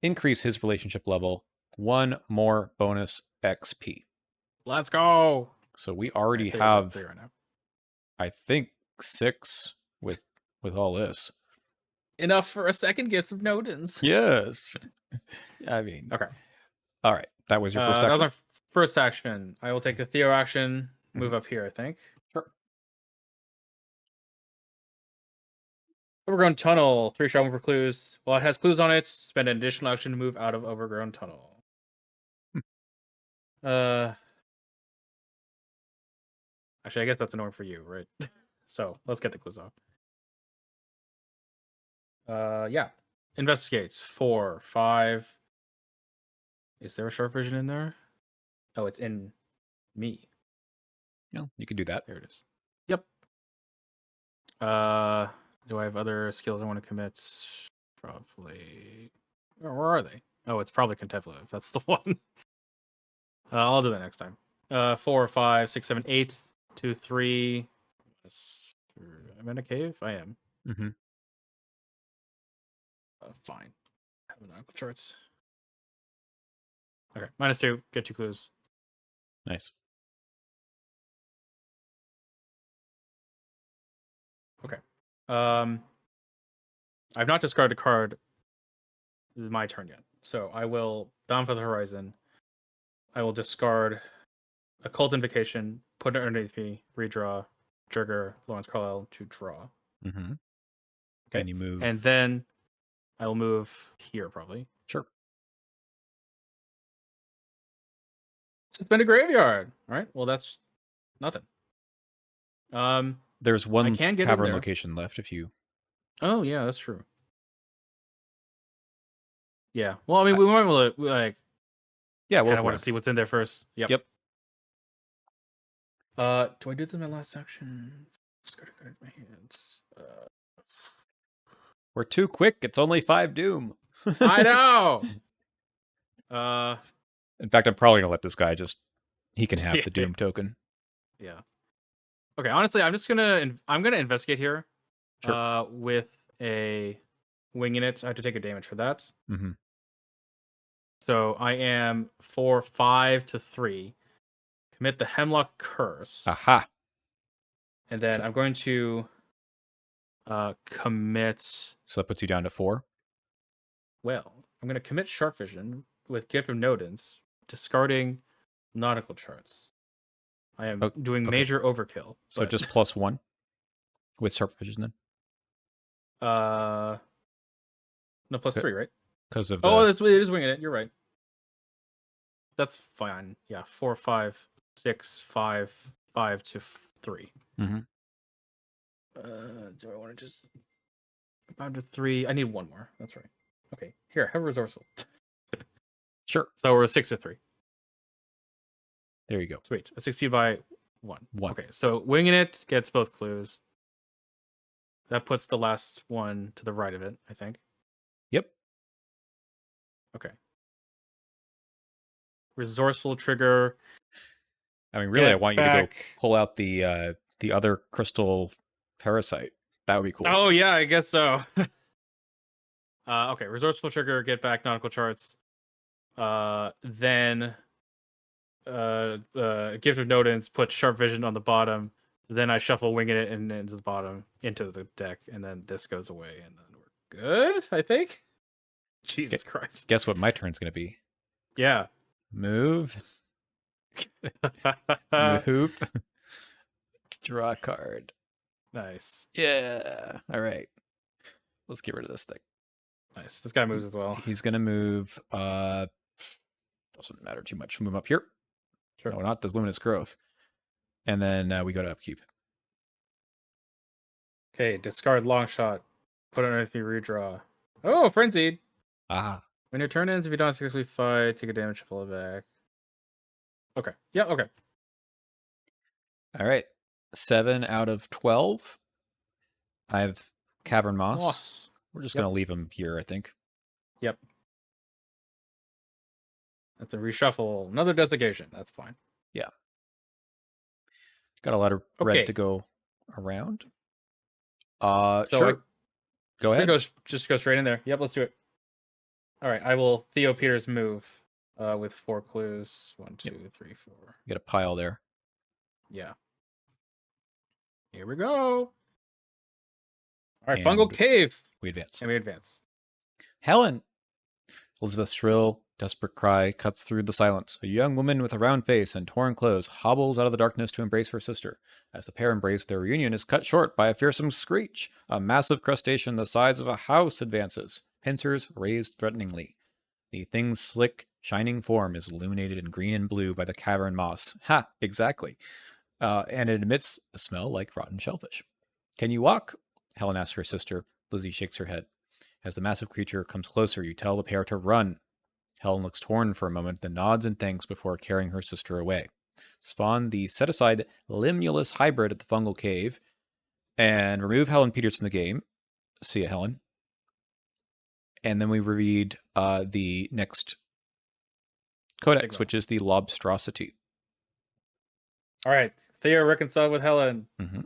Increase his relationship level. 1 more bonus XP. Let's go. So we All right, already Theo's at 3 have, right now. I think, 6 with all this. Enough for a second gift of Nodens. Yes. I mean, Okay. all right. That was your first That was action? my first action. I will take the Theo action, move up here, I think. Sure. Overgrown tunnel, 3 shot for clues. While it has clues on it, spend an additional action to move out of overgrown tunnel. Uh, Actually, I guess that's annoying for you, right? So let's get the clues off. Yeah. Investigate 4, 5. Is there a short version in there? Oh, it's in me. No, you could do that. There it is. Yep. Do I have other skills I want to commit? Probably. Where are they? Oh, it's probably contemplative. That's the one. I'll do that next time. 4, 5, 6, 7, 8, 2, 3. I'm in a cave. I am. Mm-hmm. Fine. I have an uncle charts. Okay, -2. Get 2 clues. Nice. I've not discarded a card my turn yet. So I will Bound for the Horizon. I will discard Occult Invocation, put it underneath me, redraw, trigger Lawrence Carlisle to draw. Mm-hmm. Okay. And you move. And then I will move here probably. Sure. Suspend a Graveyard. All right. Well, that's nothing. There's one I can get in cavern there. location left if you. Oh yeah, that's true. Yeah. Well, I mean, we might want to like. Yeah, I well, want to see what's in there first. Yep. Yep. Do I do this in my last action? Discard a card in my hands. We're too quick. It's only 5 doom. I know. In fact, I'm probably gonna let this guy just. He can have the doom token. Yeah. Okay. Honestly, I'm gonna investigate here. Sure. With a wing in it, I have to take a damage for that. Mm-hmm. So I am 4-5 to 3. Commit the Hemlock Curse. Aha. And then I'm going to commit. So that puts you down to 4. Well, I'm going to commit Sharp Vision with Gift of Nodens, discarding nautical charts. I am doing major overkill. So but... just +1 with Sharp Vision then? No, +3, right? Because of the... Oh, it is winging it. You're right. That's fine. Yeah, 4, 5, 6, 5, 5 to 3. Mm-hmm. Do I want to just 5 to 3? I need one more. That's right. Okay, here, have a resourceful. Sure. So we're 6 to 3. There you go. Sweet. I succeed by 1. 1. Okay, so winging it gets both clues. That puts the last one to the right of it, I think. Yep. Okay. Resourceful trigger. I mean, really, I want you to go pull out the other crystal parasite. That would be cool. Oh yeah, I guess so. Okay, resourceful trigger, get back nautical charts. Then Gift of Nodens, put Sharp Vision on the bottom. Then I shuffle winging it and into the bottom, into the deck, and then this goes away, and then we're good, I think. Jesus Christ. Guess what my turn's going to be? Yeah. Move. Move. Draw a card. Nice. Yeah. All right. Let's get rid of this thing. Nice. This guy moves as well. He's going to move. Doesn't matter too much. Move up here. Sure. No, not. There's luminous growth. And then we go to upkeep. Okay, discard long shot. Put it underneath me, redraw. Oh, frenzied. Ah. When your turn ends, if you don't successfully fight, take a damage, shuffle it back. Okay. Yeah, okay. All right. 7 out of 12. I have Cavern Moss. We're just going to leave him here, I think. Yep. That's a reshuffle. Another desiccation. That's fine. Yeah. Got a lot of red to go around. Sure. Go ahead. Just go straight in there. Yep, let's do it. All right, I will Theo Peters move with 4 clues. 1, 2, 3, 4. You got a pile there. Yeah. Here we go. All right, Fungal Cave. We advance. And we advance. Helen! Elizabeth's shrill, desperate cry cuts through the silence. A young woman with a round face and torn clothes hobbles out of the darkness to embrace her sister. As the pair embrace, their reunion is cut short by a fearsome screech. A massive crustacean the size of a house advances, pincers raised threateningly. The thing's slick, shining form is illuminated in green and blue by the cavern moss. Ha! Exactly. And it emits a smell like rotten shellfish. Can you walk? Helen asks her sister. Lizzie shakes her head. As the massive creature comes closer, you tell the pair to run. Helen looks torn for a moment, then nods in thanks before carrying her sister away. Spawn the set-aside Limulus hybrid at the Fungal Cave, and remove Helen Peters from the game. See ya, Helen. And then we read the next codex, which is the Lobstrosity. All right. Theo reconciled with Helen. Mm-hmm.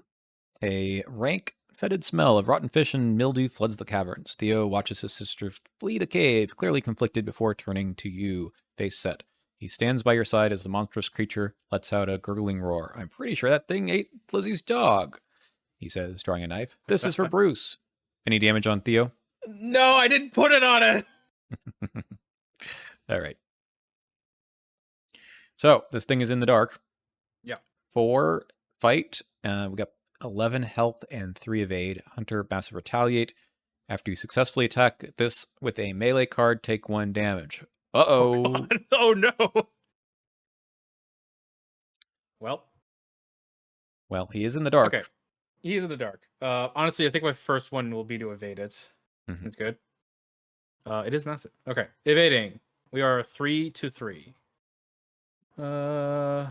A rank, fetid smell of rotten fish and mildew floods the caverns. Theo watches his sister flee the cave, clearly conflicted before turning to you, face set. He stands by your side as the monstrous creature lets out a gurgling roar. I'm pretty sure that thing ate Lizzie's dog. he says, drawing a knife. This is for Bruce. Any damage on Theo? No, I didn't put it on it. All right. So this thing is in the dark. Yeah. 4 fight. We got 11 health and 3 evade. Hunter, massive retaliate. After you successfully attack this with a melee card, take 1 damage. Uh-oh. Oh, God. Oh, no. Well, he is in the dark. Okay. He is in the dark. Honestly, I think my first one will be to evade it. Mhm. Seems good. It is massive. Okay. Evading. We are 3-3. I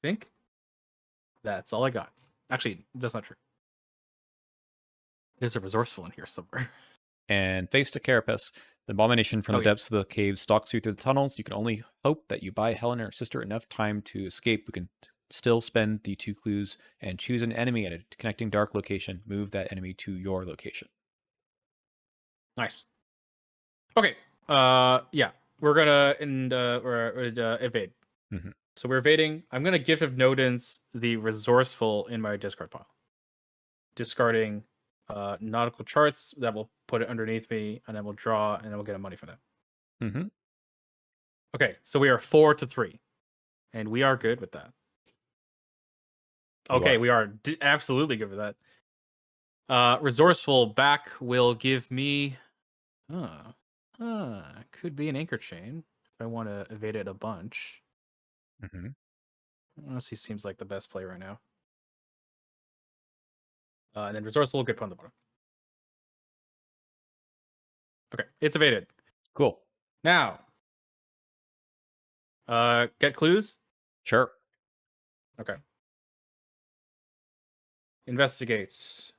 think that's all I got. Actually, that's not true. There's a resourceful in here somewhere. And face to Carapace. The abomination from Oh, the yeah. depths of the cave stalks you through the tunnels. You can only hope that you buy Helen and her sister enough time to escape. We can still spend the 2 clues and choose an enemy at a connecting dark location. Move that enemy to your location. Nice. Okay. Yeah. We're gonna evade. Mhm. So we're evading. I'm gonna gift of Nodens the resourceful in my discard pile. Discarding nautical charts that will put it underneath me, and then we'll draw, and then we'll get a money for that. Mm-hmm. Okay, so we are 4-3, and we are good with that. Okay, we are absolutely good with that. Resourceful back will give me, could be an anchor chain if I want to evade it a bunch. Mm-hmm. Honestly, seems like the best play right now. And then resourceful, good put on the bottom. Okay, it's evaded. Cool. Now, get clues. Sure. Okay. Investigates.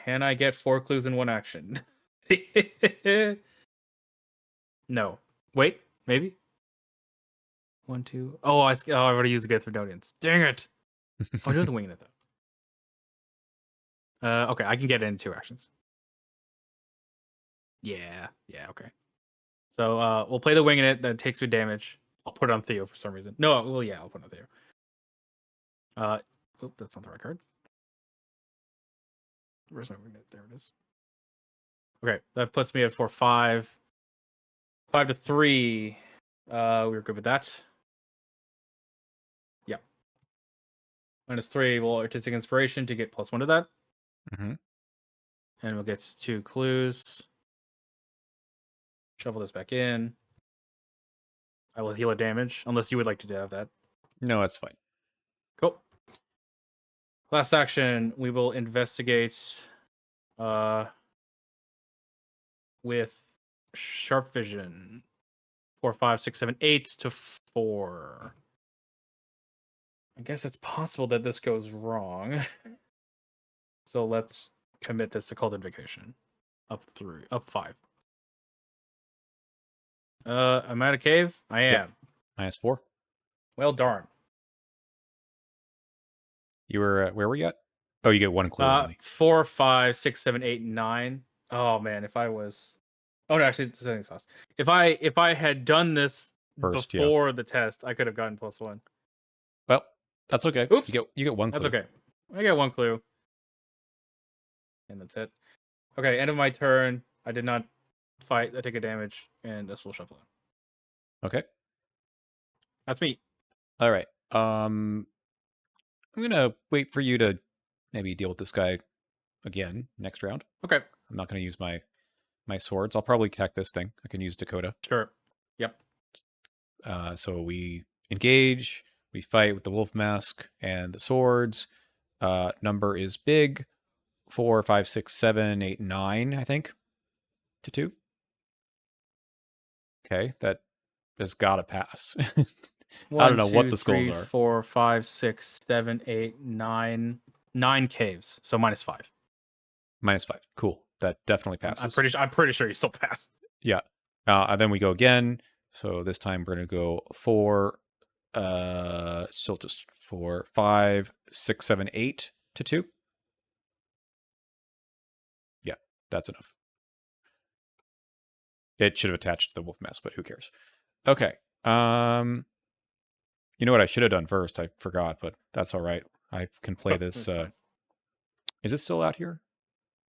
Can I get 4 clues in 1 action? No. Wait, maybe? 1, 2. Oh, I already used the Get through Audience. Dang it! Oh, I do have to wing it though. Okay, I can get it in 2 actions. Yeah, okay. So we'll play the wing in it that takes 2 damage. I'll put it on Theo for some reason. No, well, yeah, I'll put it on Theo. Oh, that's not the right card. Where's my wing it? There it is. Okay, that puts me at 4-5. 5-3. We were good with that. Yeah. -3 will artistic inspiration to get +1 to that. Mm-hmm. And we'll get 2 clues. Shuffle this back in. I will heal a damage, unless you would like to have that. No, that's fine. Cool. Last action, we will investigate with sharp vision. 4, 5, 6, 7, 8 to 4. I guess it's possible that this goes wrong. So let's commit this to Cult Invocation. Up 5. I'm at a cave? I am. Yep. -4. Well, darn. You were where were you at? Oh, you get 1 clue only. 4, 5, 6, 7, 8, 9. Oh man, if I was. Oh no, actually, it's setting sauce. If I had done this First, yeah. before the test, I could have gotten +1. Well, that's okay. Oops. You get 1 clue. That's okay. I get 1 clue, and that's it. Okay, end of my turn. I did not fight. I take a damage, and this will shuffle in. Okay. That's me. All right. I'm gonna wait for you to maybe deal with this guy again next round. Okay. I'm not gonna use my swords. I'll probably attack this thing. I can use Dakota. Sure. Yep. So we engage. We fight with the wolf mask and the swords. Number is big. 4, 5, 6, 7, 8, 9. I think to 2. Okay, that has got to pass. I don't know what the skulls are. 4, 5, 6, 7, 8, 9. 9 caves. So -5. -5. Cool. That definitely passes. I'm pretty sure you still pass. Yeah. And then we go again. So this time we're gonna go 4. Still just 4, 5, 6, 7, 8 to 2. Yeah, that's enough. It should have attached to the wolf mask, but who cares? Okay. You know what I should have done first? I forgot, but that's all right. I can play Oh, this. that's fine. Is it still out here?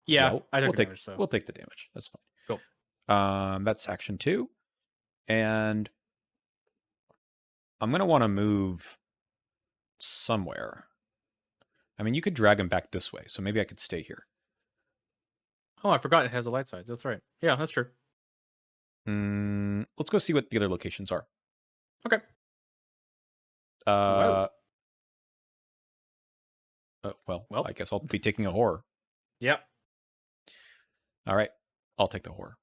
Yeah, I took we'll take damage, so we'll take the damage. That's go. fine. That's action 2, and I'm gonna want to move somewhere. I mean, you could drag him back this way, so maybe I could stay here. Oh, I forgot it has a light side. That's right. Yeah, that's true. Let's go see what the other locations are. Okay. Well, Well. I guess I'll be taking a horror. Yep. All right, I'll take the horror.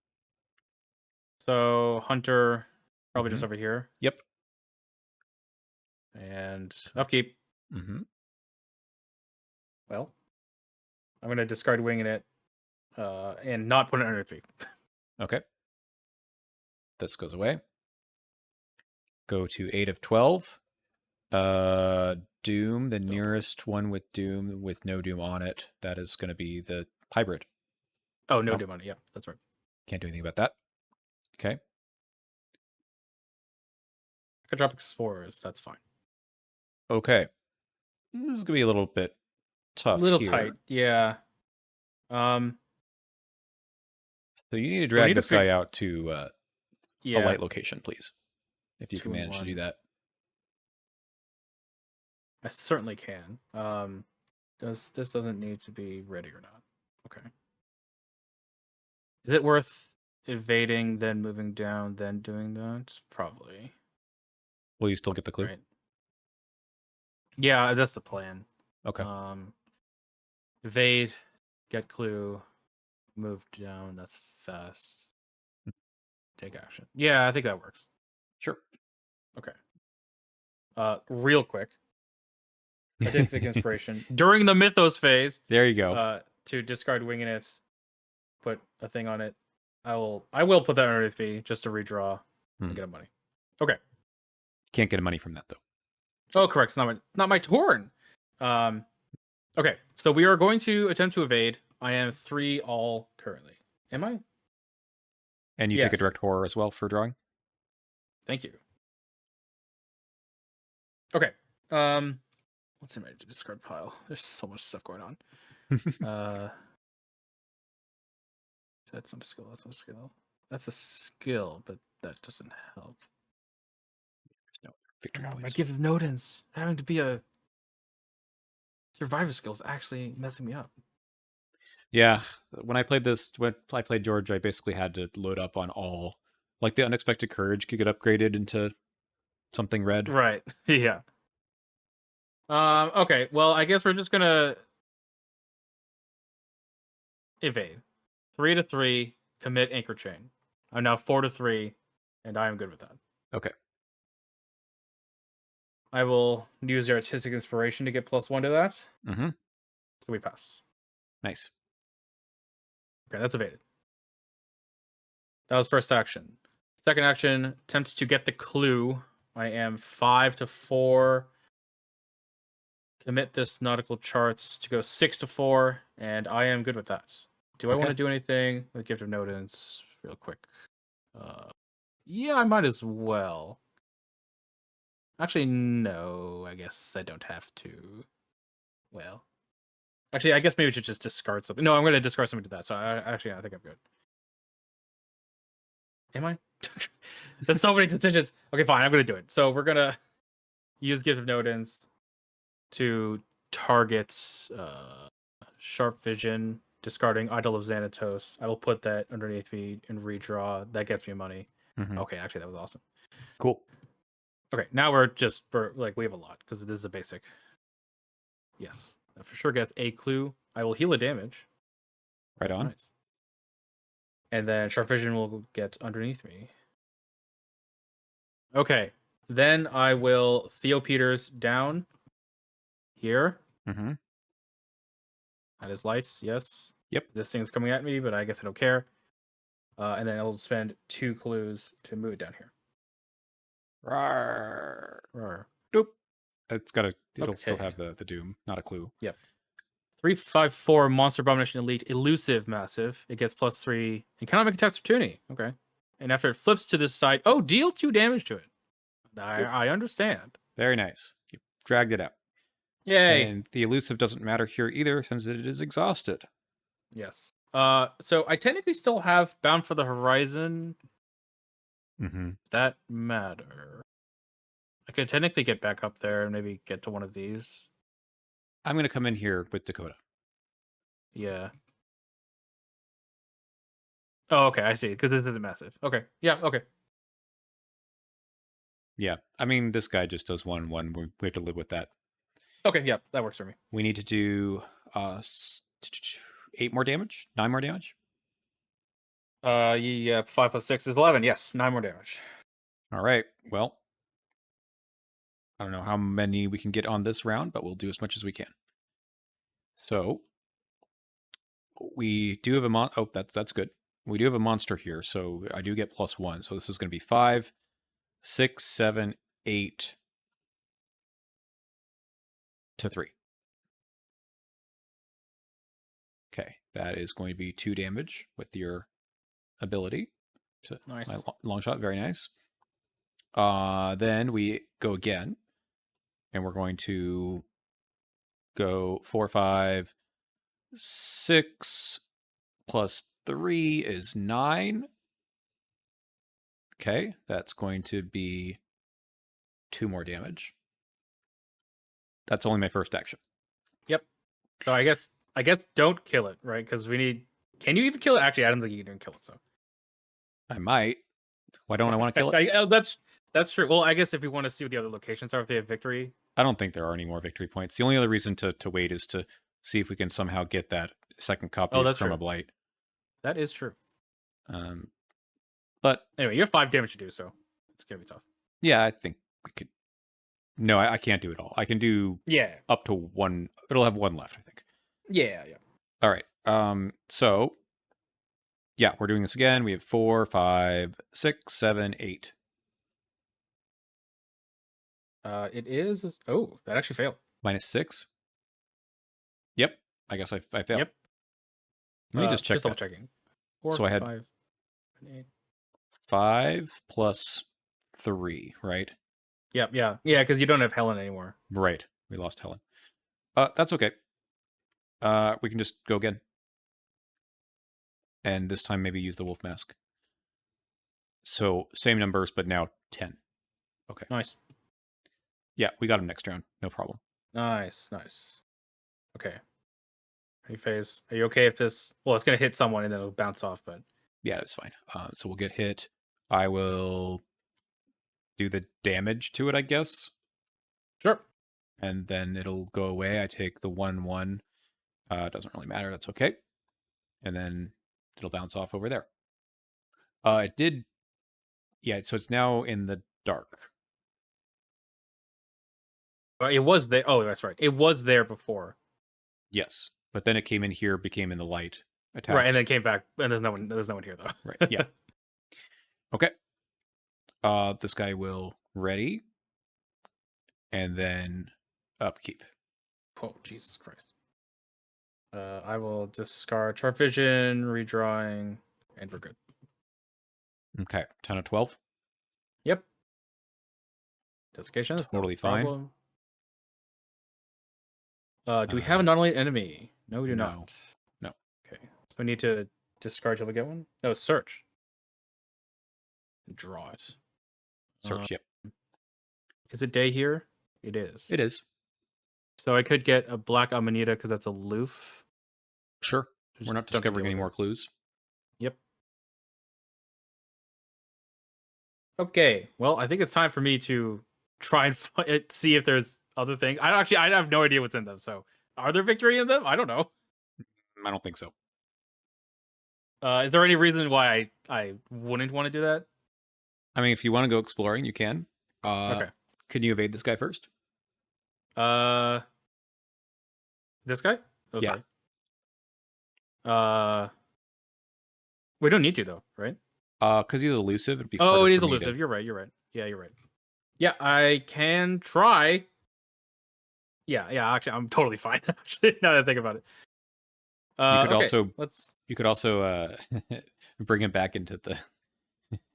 So Hunter probably just over here. Yep. And upkeep. Well, I'm gonna discard winging it, and not put it under 3. Okay. This goes away. Go to 8 of 12. Doom, the nearest one with Doom with no Doom on it. That is going to be the hybrid. Oh, no Doom on it. Yeah, that's right. Can't do anything about that. Okay. I could drop Explorers. That's fine. Okay. This is going to be a little bit tough A little here. tight. Yeah. So you need to drag this guy out to a light location, please. If you can manage to do that. I certainly can. This doesn't need to be ready or not. Okay. Is it worth evading, then moving down, then doing that? Probably. Will you still get the clue? Right. Yeah, that's the plan. Okay. Evade, get clue, move down. That's fast. Take action. Yeah, I think that works. Sure. Okay. Real quick. Artistic inspiration during the Mythos phase. There you go. To discard winging it, put a thing on it. I will put that underneath me just to redraw and get a money. Okay. Can't get a money from that though. Oh, correct. It's not my turn. Okay. So we are going to attempt to evade. I am 3 all currently. Am I? And you take a direct horror as well for drawing? Thank you. Okay. What's in my discard pile? There's so much stuff going on. That's not a skill. That's not a skill. That's a skill, but that doesn't help. No, victory my gift of Nodens having to be a survivor skill is actually messing me up. Yeah, when I played George, I basically had to load up on all, like the unexpected courage could get upgraded into something red. Right. Yeah. Okay. Well, I guess we're just gonna evade. 3 to 3. Commit anchor chain. I'm now 4 to 3, and I am good with that. Okay. I will use your artistic inspiration to get +1 to that. So we pass. Nice. Okay, that's evaded. That was first action. Second action, attempt to get the clue. I am 5 to 4. Commit this nautical charts to go 6 to 4, and I am good with that. Do I want to do anything with Gift of Nodens real quick? Yeah, I might as well. Actually, no. I guess I don't have to. Well, actually, I guess maybe we should just discard something. No, I'm going to discard something to that. So I think I'm good. Am I? There's so many decisions. Okay, fine. I'm going to do it. So we're going to use Gift of Nodens to target Sharp Vision, discarding Idol of Xanatos. I will put that underneath me and redraw. That gets me money. Okay, actually, that was awesome. Cool. Okay, now we have a lot because this is a basic. Yes, that for sure gets a clue. I will heal a damage. Right on. Nice. And then Sharp Vision will get underneath me. Okay, then I will Theo Peters down here. That is lights, yes. Yep. This thing's coming at me, but I guess I don't care. And then I'll spend 2 clues to move it down here. Rawr. Doop. It'll still have the doom, not a clue. Yep. 3/5/4 Monster Abomination Elite Elusive Massive. It gets +3 and cannot make attacks of opportunity. Okay. And after it flips to this side, deal 2 damage to it. I understand. Very nice. You dragged it out. Yay! And the elusive doesn't matter here either, since it is exhausted. Yes. So I technically still have Bound for the Horizon. Mm-hmm. That matter. I could technically get back up there and maybe get to one of these. I'm going to come in here with Dakota. Yeah. Oh, okay, I see. Because this isn't massive. Okay. Yeah. Okay. Yeah, I mean, this guy just does 1/1. We have to live with that. Okay. Yeah, that works for me. We need to do 8 more damage? 9 more damage? Yeah. 5 + 6 is 11. Yes, 9 more damage. All right, well, I don't know how many we can get on this round, but we'll do as much as we can. So, we do have a oh, that's good. We do have a monster here, so I do get +1. So this is going to be 5, 6, 7, 8 to 3. Okay, that is going to be 2 damage with your ability to Nice. my long shot. Very nice. Then we go again, and we're going to go 4, 5, 6 plus 3 is 9. Okay, that's going to be 2 more damage. That's only my first action. Yep. So I guess don't kill it, right? Because we need. Can you even kill it? Actually, I don't think you can kill it. So I might. Why don't I want to kill it? that's true. Well, I guess if we want to see what the other locations are, if they have victory. I don't think there are any more victory points. The only other reason to wait is to see if we can somehow get that second copy Oh, of that's Chroma true. Blight. That is true. But Anyway, you have 5 damage to do, so it's gonna be tough. yeah, I think we could. No, I can't do it all. I can do up to 1. It'll have 1 left, I think. Yeah. All right. So yeah, we're doing this again. We have 4, 5, 6, 7, 8. It is. Oh, that actually failed. -6. Yep. I guess I failed. Yep. Let me just check Just double that. checking. 4, So I had 5, and 8. 5 plus 3, right? Yep. Yeah. Because you don't have Helen anymore. Right. We lost Helen. That's okay. We can just go again. And this time maybe use the wolf mask. So same numbers, but now 10. Okay. Nice. Yeah, we got him next round. No problem. Nice. Okay. Hey, Phase, are you okay if this? Well, it's gonna hit someone and then it'll bounce off, but Yeah, that's fine. So we'll get hit. I will do the damage to it, I guess. sure. And then it'll go away. I take the 1/1. Doesn't really matter. That's okay. And then it'll bounce off over there. It did. Yeah, so it's now in the dark. It was there. Oh, that's right. It was there before. Yes, but then it came in here, became in the light, attacked. Right, and then came back, and there's no one here though. Right. Yeah. Okay. This guy will ready, and then upkeep. Oh, Jesus Christ. I will discard Chart Vision, redrawing, and we're good. Okay. 10 of 12. Yep. Desiccation is Totally no fine. problem. Do we have a non-elite enemy? No, we do not. No. Okay. So we need to discard till we get one? No, search. Draw it. Search, yep. Is it day here? It is. It is. So I could get a black Amanita because that's aloof. Sure. Just We're not don't have to discovering deal any with more it. clues. Yep. Okay. Well, I think it's time for me to try and see if there's other things. I have no idea what's in them. So are there victory in them? I don't know. I don't think so. Is there any reason why I wouldn't want to do that? I mean, if you want to go exploring, you can. Okay. Can you evade this guy first? This guy? Oh, Yeah. sorry. We don't need to though, right? Because he's elusive, it'd be Oh, harder it is for me elusive. to... You're right. Yeah, you're right. Yeah, I can try. Yeah. Actually, I'm totally fine. Actually, now that I think about it. You could also bring him back into the...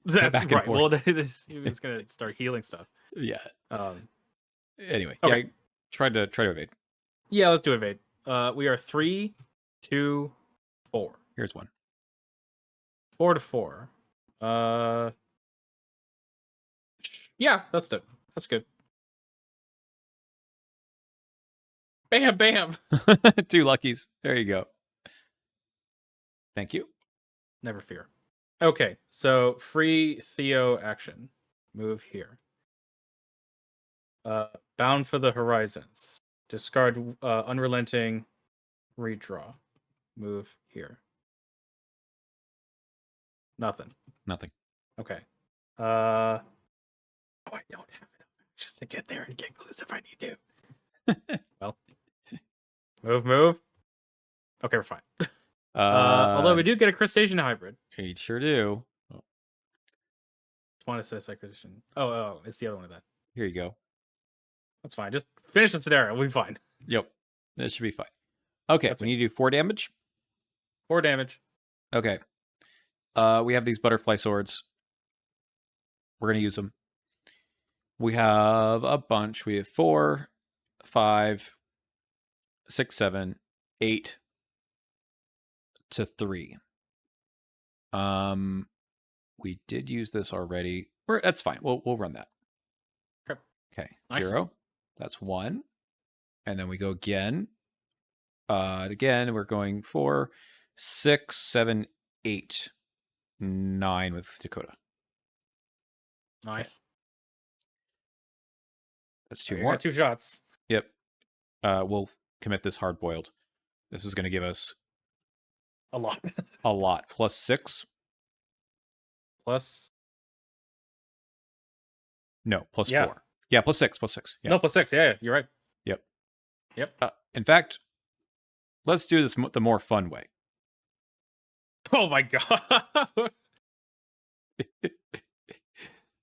That's back and right. forth. Well, he was gonna start healing stuff. Yeah. Um, Anyway, okay. yeah, try to evade. Yeah, let's do evade. We are 3, 2, 4. Here's one. 4 to 4. Yeah, that's it. That's good. Bam, bam. 2 luckies. There you go. Thank you. Never fear. Okay, so free Theo action. Move here. Bound for the Horizons. Discard Unrelenting. Redraw. Move here. Nothing. Nothing. Okay. Oh, I don't have enough just to get there and get clues if I need to. Well, move. Okay, we're fine. Although we do get a crustacean hybrid. We sure do. Oh, Want to say acquisition. Oh, it's the other one of that. here you go. That's fine. Just finish the scenario. We'll be fine. Yep. This should be fine. Okay, we need to do 4 damage. 4 damage. Okay. We have these butterfly swords. We're going to use them. We have a bunch. We have 4, 5, 6, 7, 8 to 3. We did use this already. That's fine. We'll run that. Okay. Nice. 0. That's 1. And then we go again. Again, we're going 4, 6, 7, 8, 9 with Dakota. Nice. Okay. That's 2 Okay, more. got 2 shots. Yep. We'll commit this hard boiled. This is going to give us a lot. A lot. Plus 6. Plus. No, plus 4. Yeah, plus 6. Plus 6. Yeah. No, plus 6. Yeah, you're right. Yep. In fact, let's do this the more fun way. Oh my god.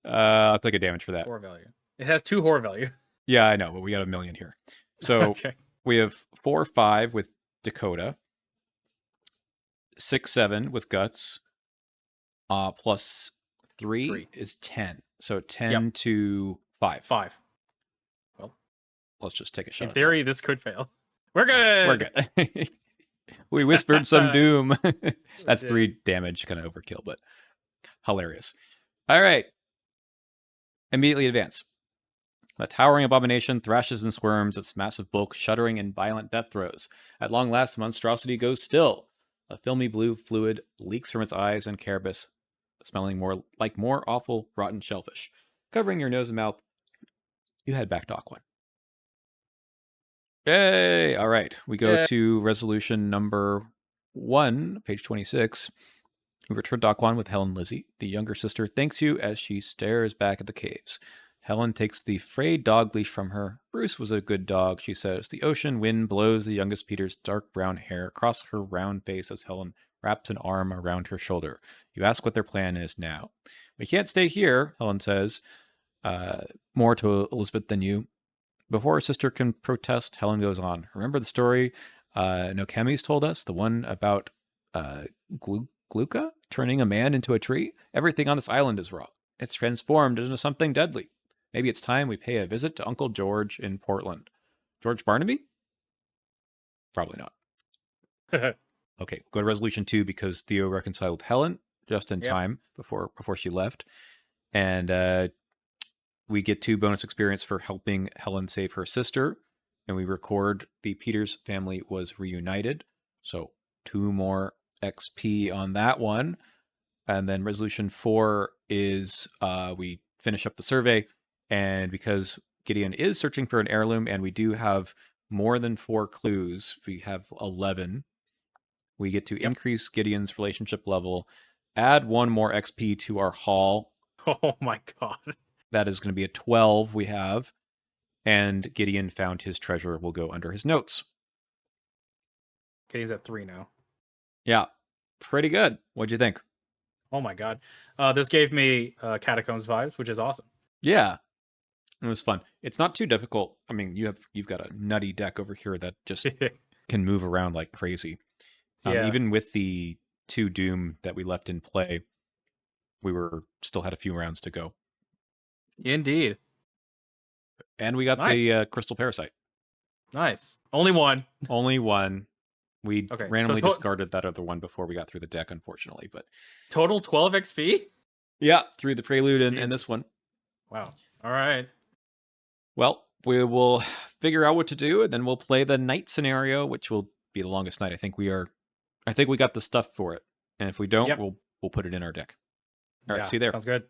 I'll take a damage for that. Horror value. It has 2 horror value. Yeah, I know, but we got 1,000,000 here. So okay. We have 4, 5 with Dakota, 6, 7 with Guts, plus 3 is 10. So 10 to 5. 5. Well, let's just take a shot. In theory, this could fail. We're good. We're good. We whispered some doom. That's 3 damage, kind of overkill, but hilarious. All right. Immediately advance. The towering abomination thrashes and squirms, its massive bulk shuddering in violent death throes. At long last, the monstrosity goes still. A filmy blue fluid leaks from its eyes and carapace, smelling more awful rotten shellfish. Covering your nose and mouth, you head back to Akwan. Yay! All right, we go to resolution number 1, page 26. We return to Akwan with Helen Lizzie. The younger sister thanks you as she stares back at the caves. Helen takes the frayed dog leash from her. Bruce was a good dog, she says. The ocean wind blows the youngest Peter's dark brown hair across her round face as Helen wraps an arm around her shoulder. You ask what their plan is now. We can't stay here, Helen says, more to Elizabeth than you. Before her sister can protest, Helen goes on. Remember the story Nokemi's told us? The one about Gluka turning a man into a tree? Everything on this island is wrong. It's transformed into something deadly. Maybe it's time we pay a visit to Uncle George in Portland. George Barnaby? Probably not. Okay, go to resolution 2 because Theo reconciled with Helen just in time before she left. And we get 2 bonus experience for helping Helen save her sister. And we record the Peters family was reunited. So 2 more XP on that one. And then resolution 4 is we finish up the survey. And because Gideon is searching for an heirloom and we do have more than 4 clues, we have 11. We get to increase Gideon's relationship level, add 1 more XP to our haul. Oh my god. That is going to be a 12 we have. And Gideon found his treasure will go under his notes. Gideon's at 3 now. Yeah, pretty good. What'd you think? Oh my god. This gave me Catacombs vibes, which is awesome. Yeah. It was fun. It's not too difficult. I mean, you've got a nutty deck over here that just can move around like crazy. Even with the 2 Doom that we left in play, we still had a few rounds to go. Indeed. And we got the Crystal Parasite. Nice. Only one. Only one. We Okay. So randomly discarded that other one before we got through the deck, unfortunately. But total 12 XP? yeah, through the Prelude and this Jesus. one. Wow. All right. Well, we will figure out what to do, and then we'll play the night scenario, which will be the longest night. I think we got the stuff for it. And if we don't, Yep. we'll put it in our deck. All right, Yeah. see you there. Sounds good.